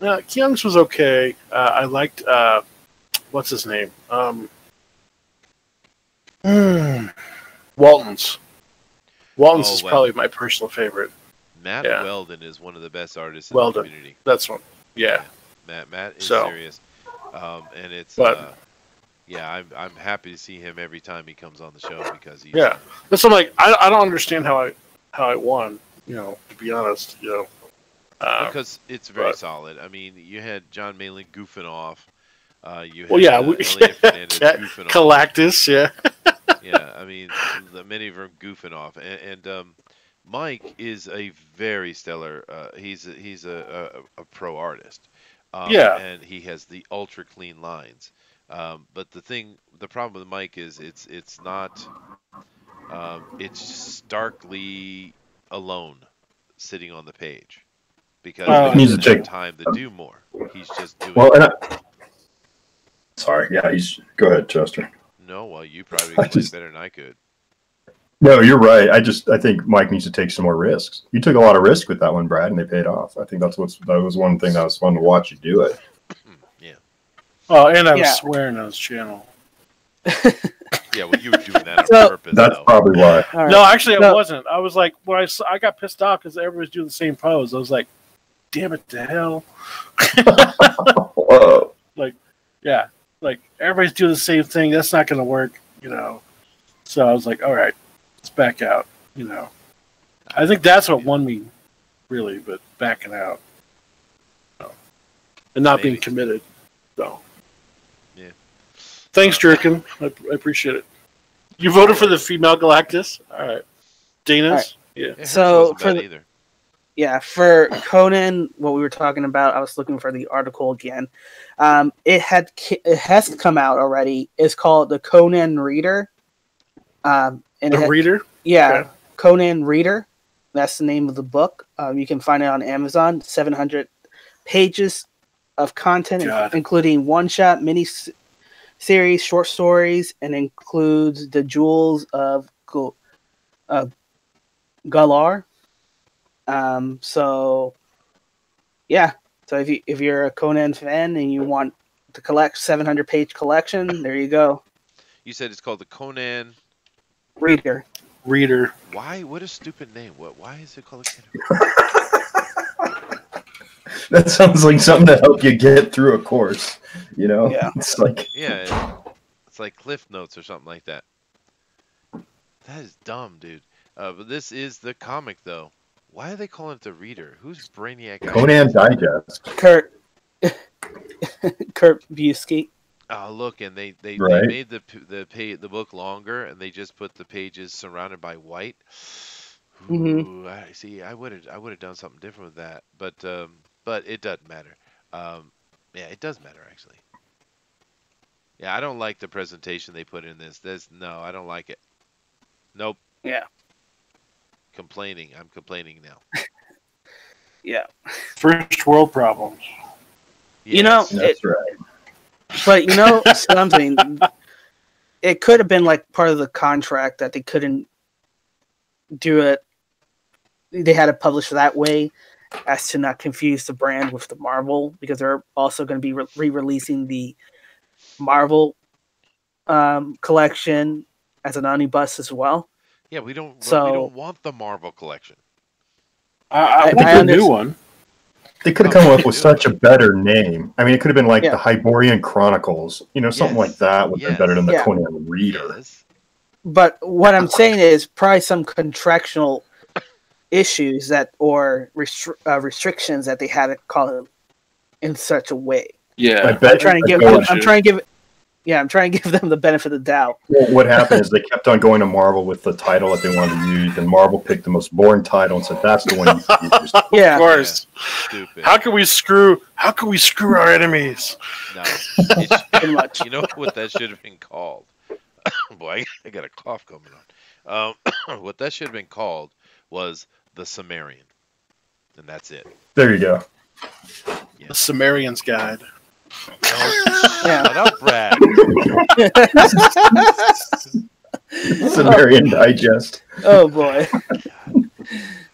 not Kyung's was okay. I liked what's his name? Walton's. Walton's is probably my personal favorite. Matt Yeah. Weldon is one of the best artists in Weldon. the community. That's one. Yeah. Matt is So- serious. And it's But- yeah, I'm happy to see him every time he comes on the show because he's Yeah. That's what I'm like. I don't understand how I won. To be honest. because it's very but- solid. I mean, you had John Malin goofing off. You had Well, yeah, Elliot Fernandez goofing off. Galactus. Yeah. Yeah, I mean, many of them goofing off, and Mike is a very stellar. He's a pro artist. Yeah. and he has the ultra clean lines. But the problem with Mike is it's not. It's starkly alone, sitting on the page, because He he needs to doesn't have take- time to do more. He's just doing. Well, sorry. Yeah, go ahead, Chester. No, well, you probably I explain just- better than I could. No, you're right. I think Mike needs to take some more risks. You took a lot of risk with that one, Brad, and they paid off. I think that was one thing that was fun to watch you do it. Yeah. Oh, and I was Yeah. swearing on his channel. Yeah, well, you were doing that on So- purpose, That's though. probably why. All right. No, actually, I No. wasn't. I was like, when I got pissed off because everybody's doing the same pose. I was like, damn it to hell. Whoa. Yeah, like everybody's doing the same thing. That's not going to work, So I was like, all right, let's back out. I think that's what won me, really, but backing out, and not being Maybe. committed. So, Yeah. Thanks, Jerkin. I appreciate it. You voted for the female Galactus. All right, Dana's. All right. Yeah. Yeah, hers So, wasn't for bad the- either. Yeah, for Conan, what we were talking about, I was looking for the article again. It has come out already. It's called the Conan Reader. And The reader. yeah, Okay. Conan Reader. That's the name of the book. You can find it on Amazon. 700 pages of content, God. including one shot, mini series, short stories, and includes the Jewels of uh, Galar. So yeah, so if you're a Conan fan and you want to collect 700-page collection, there you go. You said it's called the Conan. Reader. Reader. Why? What a stupid name. What? Why is it called a That sounds like something to help you get through a course. You know, Yeah. it's like Yeah, it's like Cliff Notes or something like that. That is dumb, dude. But this is the comic, though. Why are they calling it the Reader? Who's Brainiac? Conan Digest, Kurt Kurt Busky. Oh, look, and they right? made the book longer, and they just put the pages surrounded by white. Mhm. Ooh, I see. I would have done something different with that, but it doesn't matter. Yeah, it does matter actually. Yeah, I don't like the presentation they put in this. No, I don't like it. Nope. Yeah. Complaining. I'm complaining now. Yeah. First world problems. You know, Yes. That's right. but you know something, it could have been like part of the contract that they couldn't do it. They had to publish that way as to not confuse the brand with the Marvel, because they're also going to be re-releasing the Marvel collection as an omnibus as well. Yeah, we don't. But we So don't want the Marvel collection. I I want a new understand. one. They could have Oh, come we up can with do such it. a better name. I mean, it could have been like Yeah. the Hyborian Chronicles. You know, something like Yes. that would have been better than the Yeah. Conan Reader. Yes. But what I'm saying is probably some contractual issues that or restrictions that they had to call it in such a way. I Yeah. bet. I'm trying to give them the benefit of the doubt. Well, what happened is they kept on going to Marvel with the title that they wanted to use, and Marvel picked the most boring title and said that's the one you should use. Yeah. Of course. Stupid. How can we screw our enemies? No. Pretty much. You know what that should have been called? Boy, I got a cough coming on. What that should have been called was the Sumerian, and that's it. There you go. The Sumerian's Guide. Yeah. Shut up, Brad. Sumerian Digest. Oh boy.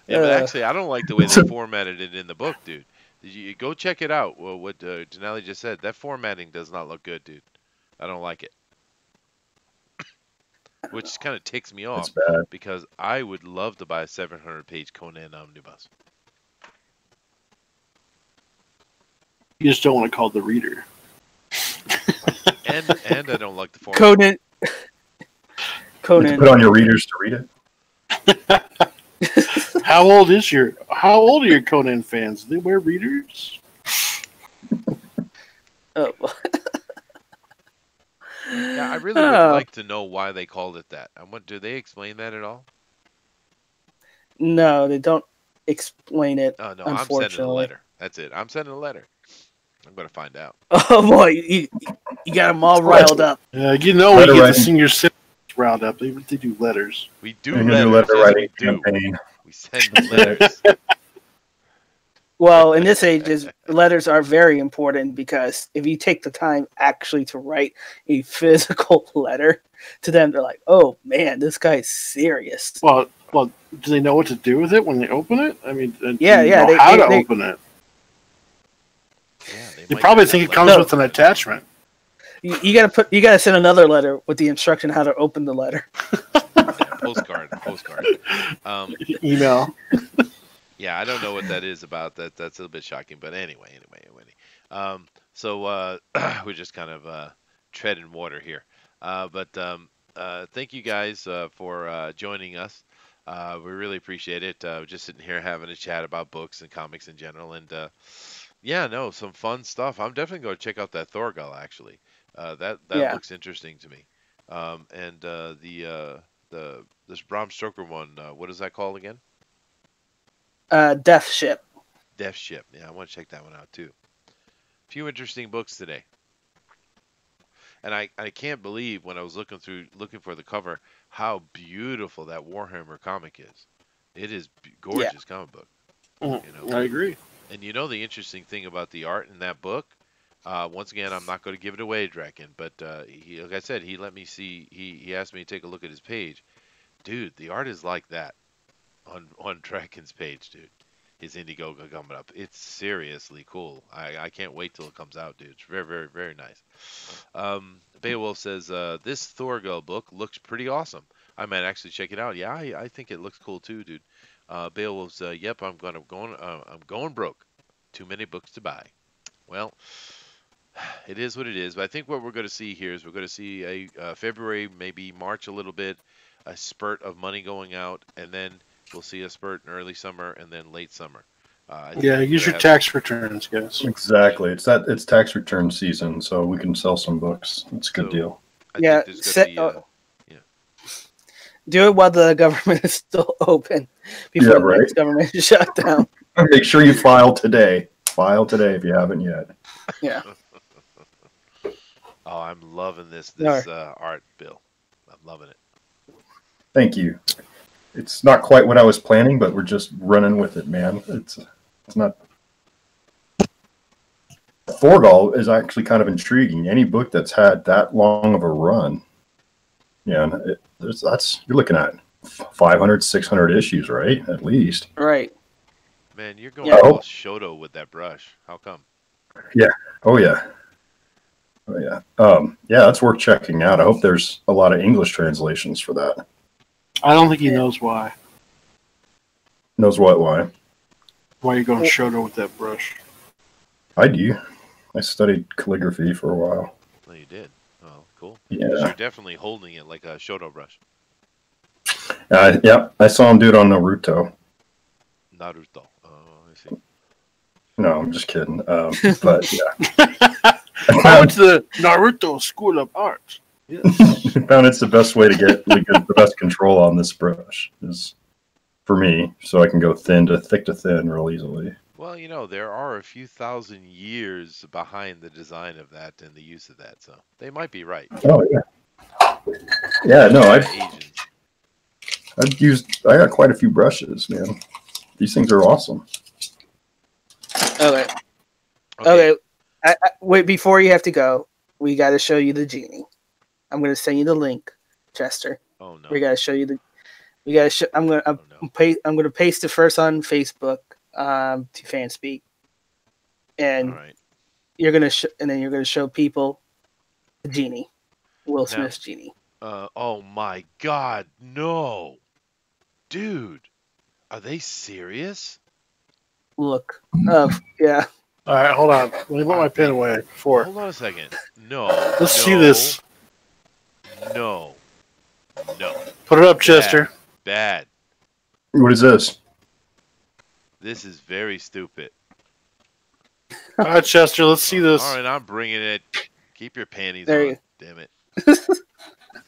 Yeah, but Uh, actually, I don't like the way they formatted it in the book, dude. You go check it out. Well, what Janelle just said, that formatting does not look good, dude. I don't like it. Which kind of ticks me It's off bad. because I would love to buy a 700-page Conan omnibus. You just don't want to call it the Reader. And I don't like the format. Conan. You Conan. put on your readers to read it. How old are your Conan fans? Do they wear readers? Oh. Yeah, I really would Oh. like to know why they called it that. Do they explain that at all? No, they don't explain it. Oh no, I'm sending a Unfortunately. letter. That's it. I'm sending a letter. I'm gonna find out. Oh boy, you got them all riled up. You know we Letter get the writing. senior citizens riled up. They do letters. We do And you letters. do letter Yes, writing we do. campaign. We send letters. Well, in this age, letters are very important because if you take the time actually to write a physical letter to them, they're like, "Oh man, this guy's serious." Well, do they know what to do with it when they open it? I mean, do Yeah, you yeah, know how to open it. Yeah, They might probably not think have it comes letters. with an attachment. You gotta send another letter with the instruction how to open the letter. Yeah, postcard. Um, Email. yeah, I don't know what that is about. That's a little bit shocking, but anyway. So we're just kind of treading water here. But thank you guys for joining us. We really appreciate it. We're just sitting here having a chat about books and comics in general, and yeah, no, some fun stuff. I'm definitely going to check out that Thorgal actually. That Yeah. looks interesting to me. And this Bram Stoker one, what is that called again? Death Ship. Death Ship. Yeah, I want to check that one out too. A few interesting books today. And I can't believe when I was looking for the cover how beautiful that Warhammer comic is. It is Yeah. gorgeous comic book, you know. I agree. And you know the interesting thing about the art in that book. Once again, I'm not going to give it away, Draken, but he, like I said, he let me see. He asked me to take a look at his page, dude. The art is like that on Draken's page, dude. His Indiegogo coming up. It's seriously cool. I can't wait till it comes out, dude. It's very, very, very nice. Beowulf says, this Thorgal book looks pretty awesome. I might actually check it out. Yeah, I think it looks cool too, dude. Beowulf's, yep, I'm going broke. Too many books to buy. Well, it is what it is. But I think what we're going to see here is we're going to see a February, maybe March a little bit, a spurt of money going out, and then we'll see a spurt in early summer and then late summer. Yeah, use your tax returns, guys. Exactly. It's tax return season, so we can sell some books. It's a good deal. Yeah, do it while the government is still open before the next government shutdown. Make sure you file today. File today if you haven't yet. Yeah. Oh, I'm loving this art, Bill. I'm loving it. Thank you. It's not quite what I was planning, but we're just running with it, man. It's not. Thorgal is actually kind of intriguing. Any book that's had that long of a run, yeah, you're looking at 500, 600 issues, right? At least. Right. Man, you're going all Shoto with that brush. How come? Yeah. Oh yeah. Oh yeah. Yeah, that's worth checking out. I hope there's a lot of English translations for that. I don't think he knows why. Knows what? Why? Why you're going Shoto with that brush? I do. I studied calligraphy for a while. Oh, you did? Oh, cool. Yeah. So you're definitely holding it like a Shoto brush. Yeah, I saw him do it on Naruto. Naruto. Oh, I see. No, I'm just kidding. But yeah. I went to the Naruto School of Art. Yes. Found it's the best way to get the best control on this brush is for me, so I can go thick to thin real easily. Well, you know, there are a few thousand years behind the design of that and the use of that, so they might be right. Oh yeah. Yeah, no, I got quite a few brushes, man. These things are awesome. Okay. Wait, before you have to go, we got to show you the genie. I'm going to send you the link, Chester. Oh no. We got to show you the. We got to show. I'm going to paste it first on Facebook to FanSpeak, and you're going to and then you're going to show people the genie, Will Smith's genie. Oh my God, no, dude, are they serious? Look, yeah. All right, hold on. Let me put my pen away. Hold on a second. No. Let's see this. No. Put it up, Chester. Bad. What is this? This is very stupid. All right, Chester, let's see this. All right, I'm bringing it. Keep your panties there on. Damn it.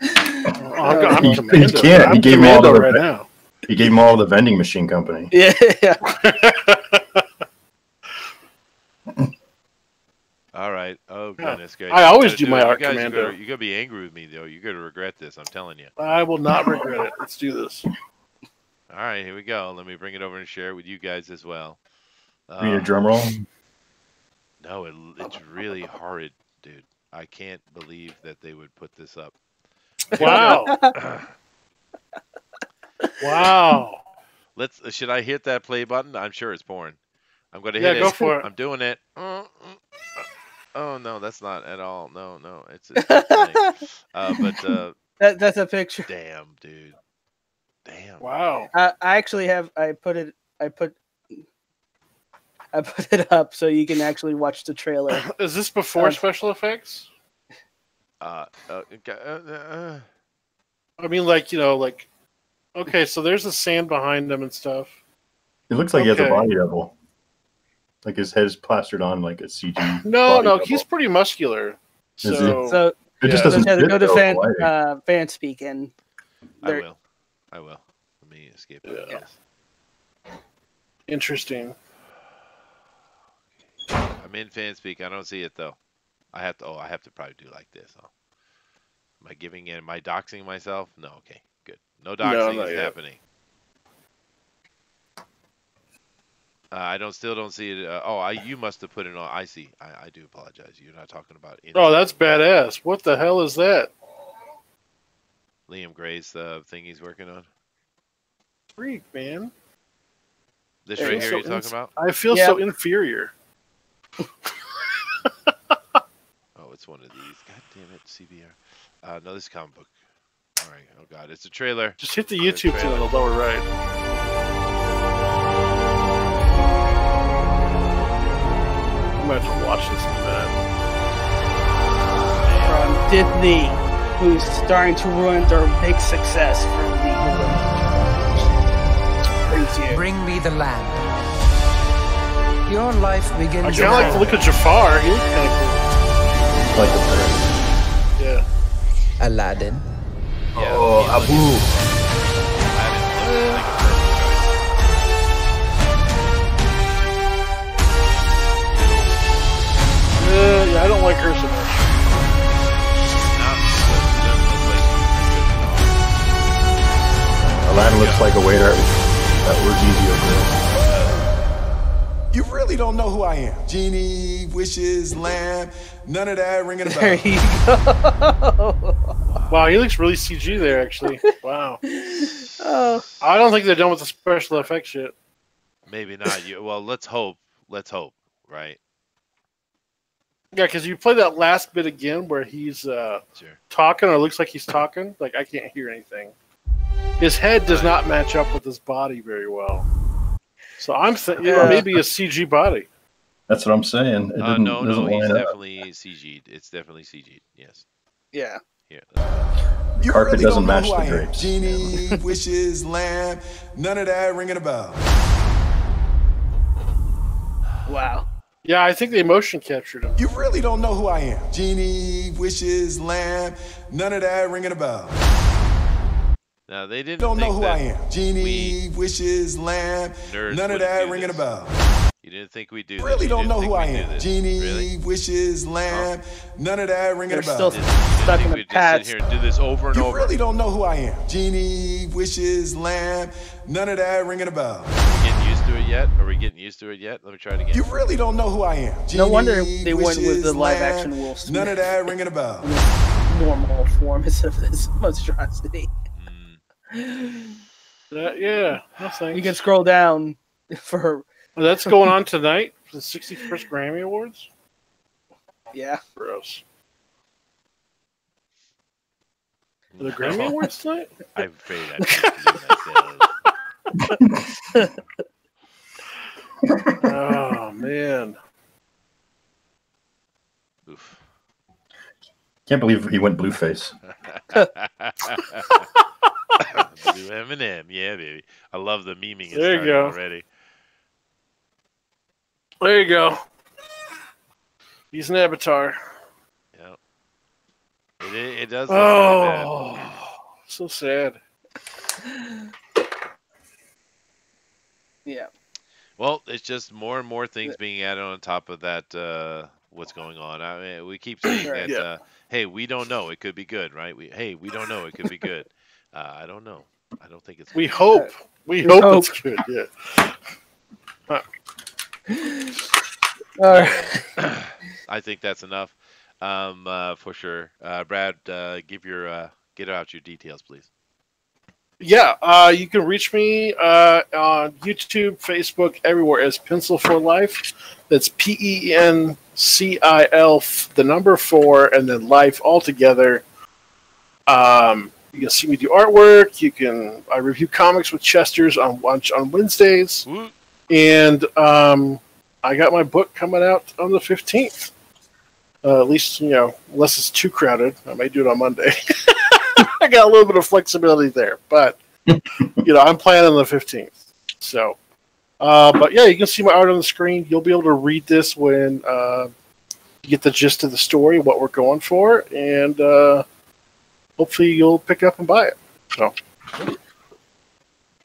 I'm He can't. He gave him all right now. He gave him all the vending machine company. Yeah. All right. Oh goodness, guys. I always do my art commando. You're gonna be angry with me though. You're gonna regret this. I'm telling you. I will not regret it. Let's do this. All right, here we go. Let me bring it over and share it with you guys as well. You need a drum roll? No, it's really horrid, dude. I can't believe that they would put this up. Wow. Wow. Should I hit that play button? I'm sure it's porn. I'm going to hit it. Yeah, go for it. I'm doing it. Oh no, that's not at all. No, it's but that's a picture. Damn, dude. Damn. Wow. I actually have. I put it up so you can actually watch the trailer. Is this before special effects? I mean, okay, so there's the sand behind him and stuff. It looks like he has a body double. Like his head is plastered on like a CG. No, he's pretty muscular. So it just doesn't fit, go to FanSpeak and I will. Let me escape. Interesting. I'm in FanSpeak. I don't see it though. I have to. Oh, I have to probably do like this. Huh? Am I giving in? Am I doxing myself? No. Okay. Good. No No, doxing not is yet. happening. I still don't see it. You must have put it on. I see. I do apologize. You're not talking about. Oh, that's badass. What the hell is that? Liam Gray's thing he's working on. Freak, man. This I right feel here so you're talking about? I feel Yep. so inferior. Oh, it's one of these. God damn it, CBR. No, this is comic book. All right. Oh God, it's a trailer. Just hit the It's a YouTube thing on trailer. the lower right. I'm going to have to watch this in a minute. From Disney, who's starting to ruin their big success for League of Legends. Brings you. Bring me the lamp. Your life I begins kind of like the now. look of Jafar. He looks kind of Like the bird. cool. Yeah. Aladdin. Yeah, Oh, he looks- Abu. Aladdin looks like a perfect Yeah, I don't like her so much. Aladdin looks like a waiter at Orgizio Grill. You really don't know who I am. Genie, wishes, lamb, none of that ringing a There bell. you go. Wow, he looks really CG there, actually. Wow. Oh, I don't think they're done with the special effects yet. Maybe not. Well, let's hope. Let's hope. Right. Yeah, because you play that last bit again where he's Sure. talking, or looks like he's talking. Like, I can't hear anything. His head does not match up with his body very well. So I'm thinking Yeah. maybe a CG body. That's what I'm saying. It doesn't, No, doesn't he's line up. definitely CG'd. It's definitely CG'd. Yes. yeah. Here. You Carpet really doesn't don't know match who the I am. drapes. Genie, wishes, lamb, none of that ringing a bell. Wow. Yeah, I think they motion captured him. You really don't know who I am. Genie, wishes, lamb, none of that ringing a bell. Now they didn't Don't know think who that I am. Genie, wishes, lamb, nerds none of wouldn't that do ringing a this. bell. You didn't think we'd do You this. really You don't didn't know think who I we'd do am. this. Genie, Really? wishes, lamb, none of that ringing They're a bell. still You didn't stuck think in the we'd just past. sit here and do this over and You over. really don't know who I am. Genie, wishes, lamb, none of that ringing a bell. Are we getting used to it yet? Are we getting used to it yet? Let me try it again. You really don't know who I am. No wonder Genie, they went with the wishes, live lamb, action Will Smith. None of that ringing a bell. Normal form is of this monstrosity. Mm. Yeah, no thanks. You can scroll down for That's going on tonight for the 61st Grammy Awards. yeah. Gross. Are the Grammy Awards tonight? I'm afraid I have to do myself. Oh man. Oof. Can't believe he went blueface. Blue M&M, yeah, baby. I love the memeing. There you Starting go. already. There you go. He's an avatar. Yeah. It does look really bad. Oh, so sad. Yeah. Well, it's just more and more things being added on top of that. What's going on? I mean, we keep saying Right. that. Yeah. Hey, we don't know. It could be good, right? We don't know. It could be good. I don't know. I don't think it's. We hope. We We hope hope. it's good. Yeah. All right. I think that's enough, for sure. Brad, get out your details, please. Yeah, you can reach me on YouTube, Facebook, everywhere as Pencil for Life. That's PENCIL, the number 4, and then life altogether. You can see me do artwork. I review comics with Chester's on Wednesdays, Woo. and I got my book coming out on the 15th. At least, unless it's too crowded, I may do it on Monday. I got a little bit of flexibility there, but I'm planning on the 15th. So, but yeah, you can see my art on the screen. You'll be able to read this when you get the gist of the story, what we're going for, and hopefully you'll pick it up and buy it. So,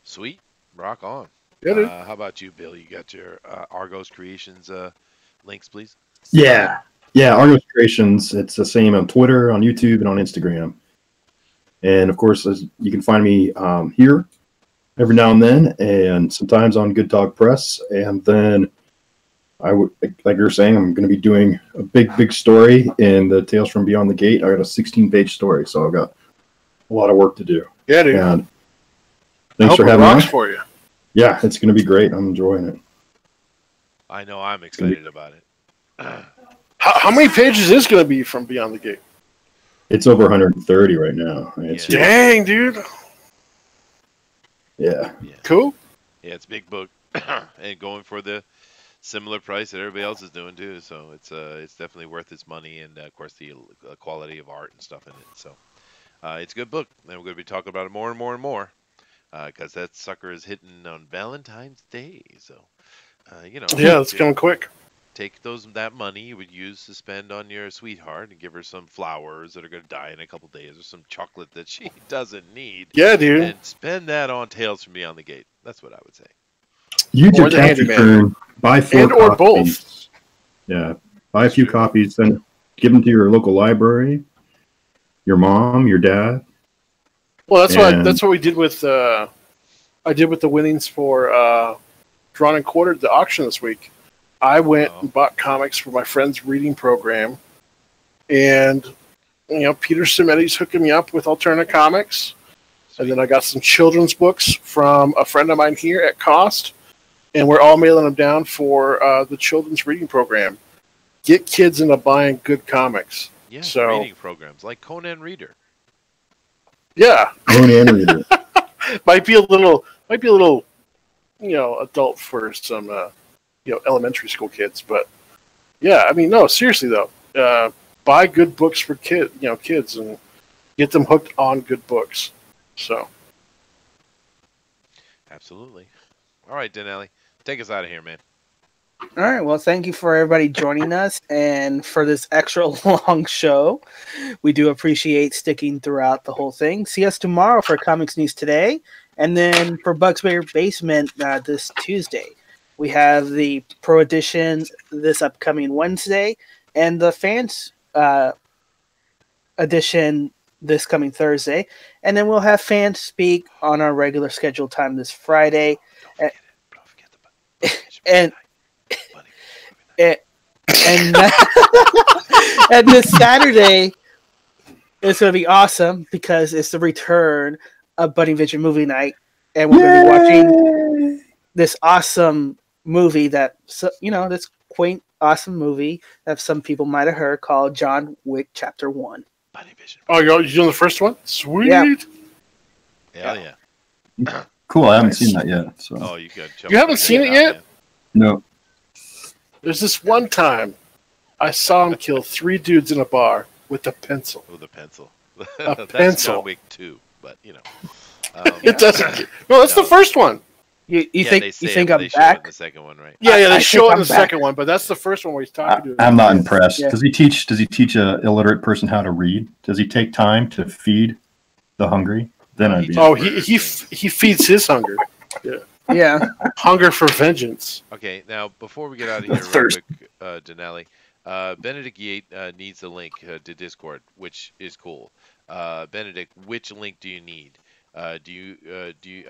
Sweet. Rock on. Yeah, dude. How about you, Bill? You got your Argos Creations links, please? Yeah. Yeah, Argos Creations. It's the same on Twitter, on YouTube, and on Instagram. And of course, you can find me here every now and then, and sometimes on Good Dog Press. And then I would, like you're saying, I'm going to be doing a big story in the Tales from Beyond the Gate. I got a 16-page story, so I've got a lot of work to do. Yeah, dude. And I thanks hope for it having me rocks on. for you. Yeah, it's going to be great. I'm enjoying it. I know I'm excited about it. How many pages is going to be from Beyond the Gate? It's over 130 right now. It's Yeah. Dang, dude. yeah. Cool. Yeah, it's a big book, and going for the similar price that everybody else is doing too. So it's definitely worth its money, and of course the quality of art and stuff in it. So it's a good book, and we're going to be talking about it more and more and more because that sucker is hitting on Valentine's Day. So Yeah, it's coming quick. take that money you would use to spend on your sweetheart and give her some flowers that are going to die in a couple days, or some chocolate that she doesn't need, Yeah, dude. and spend that on Tales from Beyond the Gate. That's what I would say. Use Or your the tax handyman. return. Buy 4 And or copies. both. Yeah. Buy a few copies, then give them to your local library, your mom, your dad. Well, And- that's what we did with I did with the winnings for Drawn and Quartered, the auction this week. I went and bought comics for my friend's reading program, and Peter Simetti's hooking me up with alternate comics, and then I got some children's books from a friend of mine here at cost, and we're all mailing them down for the children's reading program. Get kids into buying good comics. Yeah, So- reading programs like Conan Reader. Yeah, Conan Reader. might be a little, adult for some, elementary school kids. But yeah, I mean, no, seriously though, buy good books for kids, and get them hooked on good books. So Absolutely. All right, Denali, take us out of here, man. All right. Well, thank you for everybody joining us and for this extra long show. We do appreciate sticking throughout the whole thing. See us tomorrow for Comics News Today. And then for Bugs Bear Basement this Tuesday. We have the Pro Edition this upcoming Wednesday and the Fans Edition this coming Thursday. And then we'll have FanSpeak on our regular scheduled time this Friday. Don't forget And the and and this Saturday it's going to be awesome because it's the return of Bunny Vision Movie Night, and we're going to be watching this awesome movie this quaint, awesome movie that some people might have heard called John Wick Chapter 1. Bunny Vision. oh, you're doing the first one? Sweet. Yeah. Hell yeah. Cool. I haven't seen that yet. So Oh, you got. You haven't seen it yet? no. There's this one time I saw him kill 3 dudes in a bar with a pencil. With a pencil. A That's pencil. John Wick 2, but It doesn't. No, that's the first one. You yeah, think they say you think it, I'm they show it in back? the second one, right? Yeah, I they show think it in I'm the back. second one, but that's the first one where he's talking to. I'm not impressed. Yeah. Does he teach a illiterate person how to read? Does he take time to feed the hungry? Then I'd be. Oh, he feeds his hunger. Yeah. Hunger for vengeance. Okay, now before we get out of here, real Thirst. quick, Denali, Benedict Yate needs a link to Discord, which is cool. Benedict, which link do you need? Do you?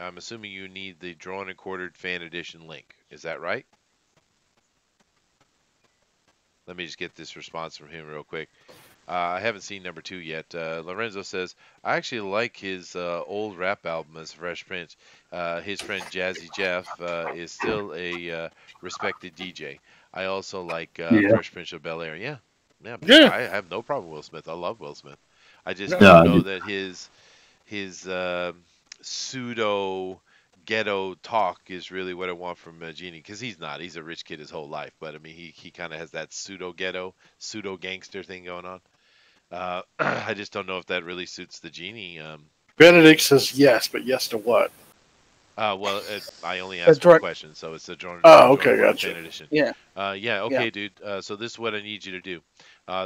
I'm assuming you need the Drawn and Quartered Fan Edition link. Is that right? Let me just get this response from him real quick. I haven't seen number 2 yet. Lorenzo says, I actually like his old rap album as Fresh Prince. His friend Jazzy Jeff is still a respected DJ. I also like Fresh Prince of Bel Air. Yeah. Yeah. I have no problem with Will Smith. I love Will Smith. I just Yeah, don't I know do. that his pseudo ghetto talk is really what I want from Genie, because he's not. He's a rich kid his whole life, but I mean he kind of has that pseudo ghetto, pseudo gangster thing going on. I just don't know if that really suits the Genie. Benedict says yes, but yes to what? Well, I only asked Drawn- one question, so it's the Drawn. Oh, okay, Drawn gotcha. Fan Edition. Yeah. Yeah. Okay, Yeah. dude. So this is what I need you to do.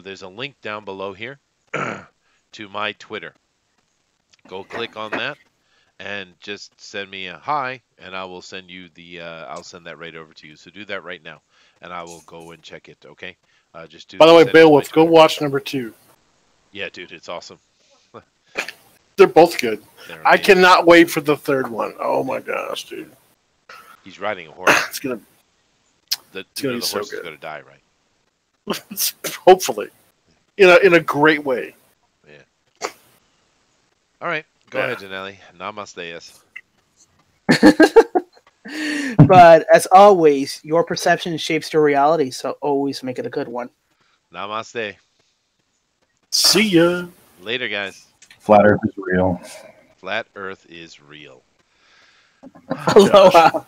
There's a link down below here to my Twitter. Go click on that, and just send me a hi, and I will send you the I'll send that right over to you. So do that right now, and I will go and check it. Okay. Just By the way, send it to my Beowulf, go Twitter. watch number 2. Yeah, dude, it's awesome. They're both good. They're I amazing. cannot wait for the third one. Oh my gosh, dude. He's riding a horse. It's gonna The gonna be the so horse is good. going to die, right? hopefully in a great way. Yeah. All right. Go Yeah. ahead, Janelli. Namaste. Yes. But as always, your perception shapes your reality, so always make it a good one. Namaste. See ya. Later, guys. Flat Earth is real. Flat Earth is real. Gosh. Aloha.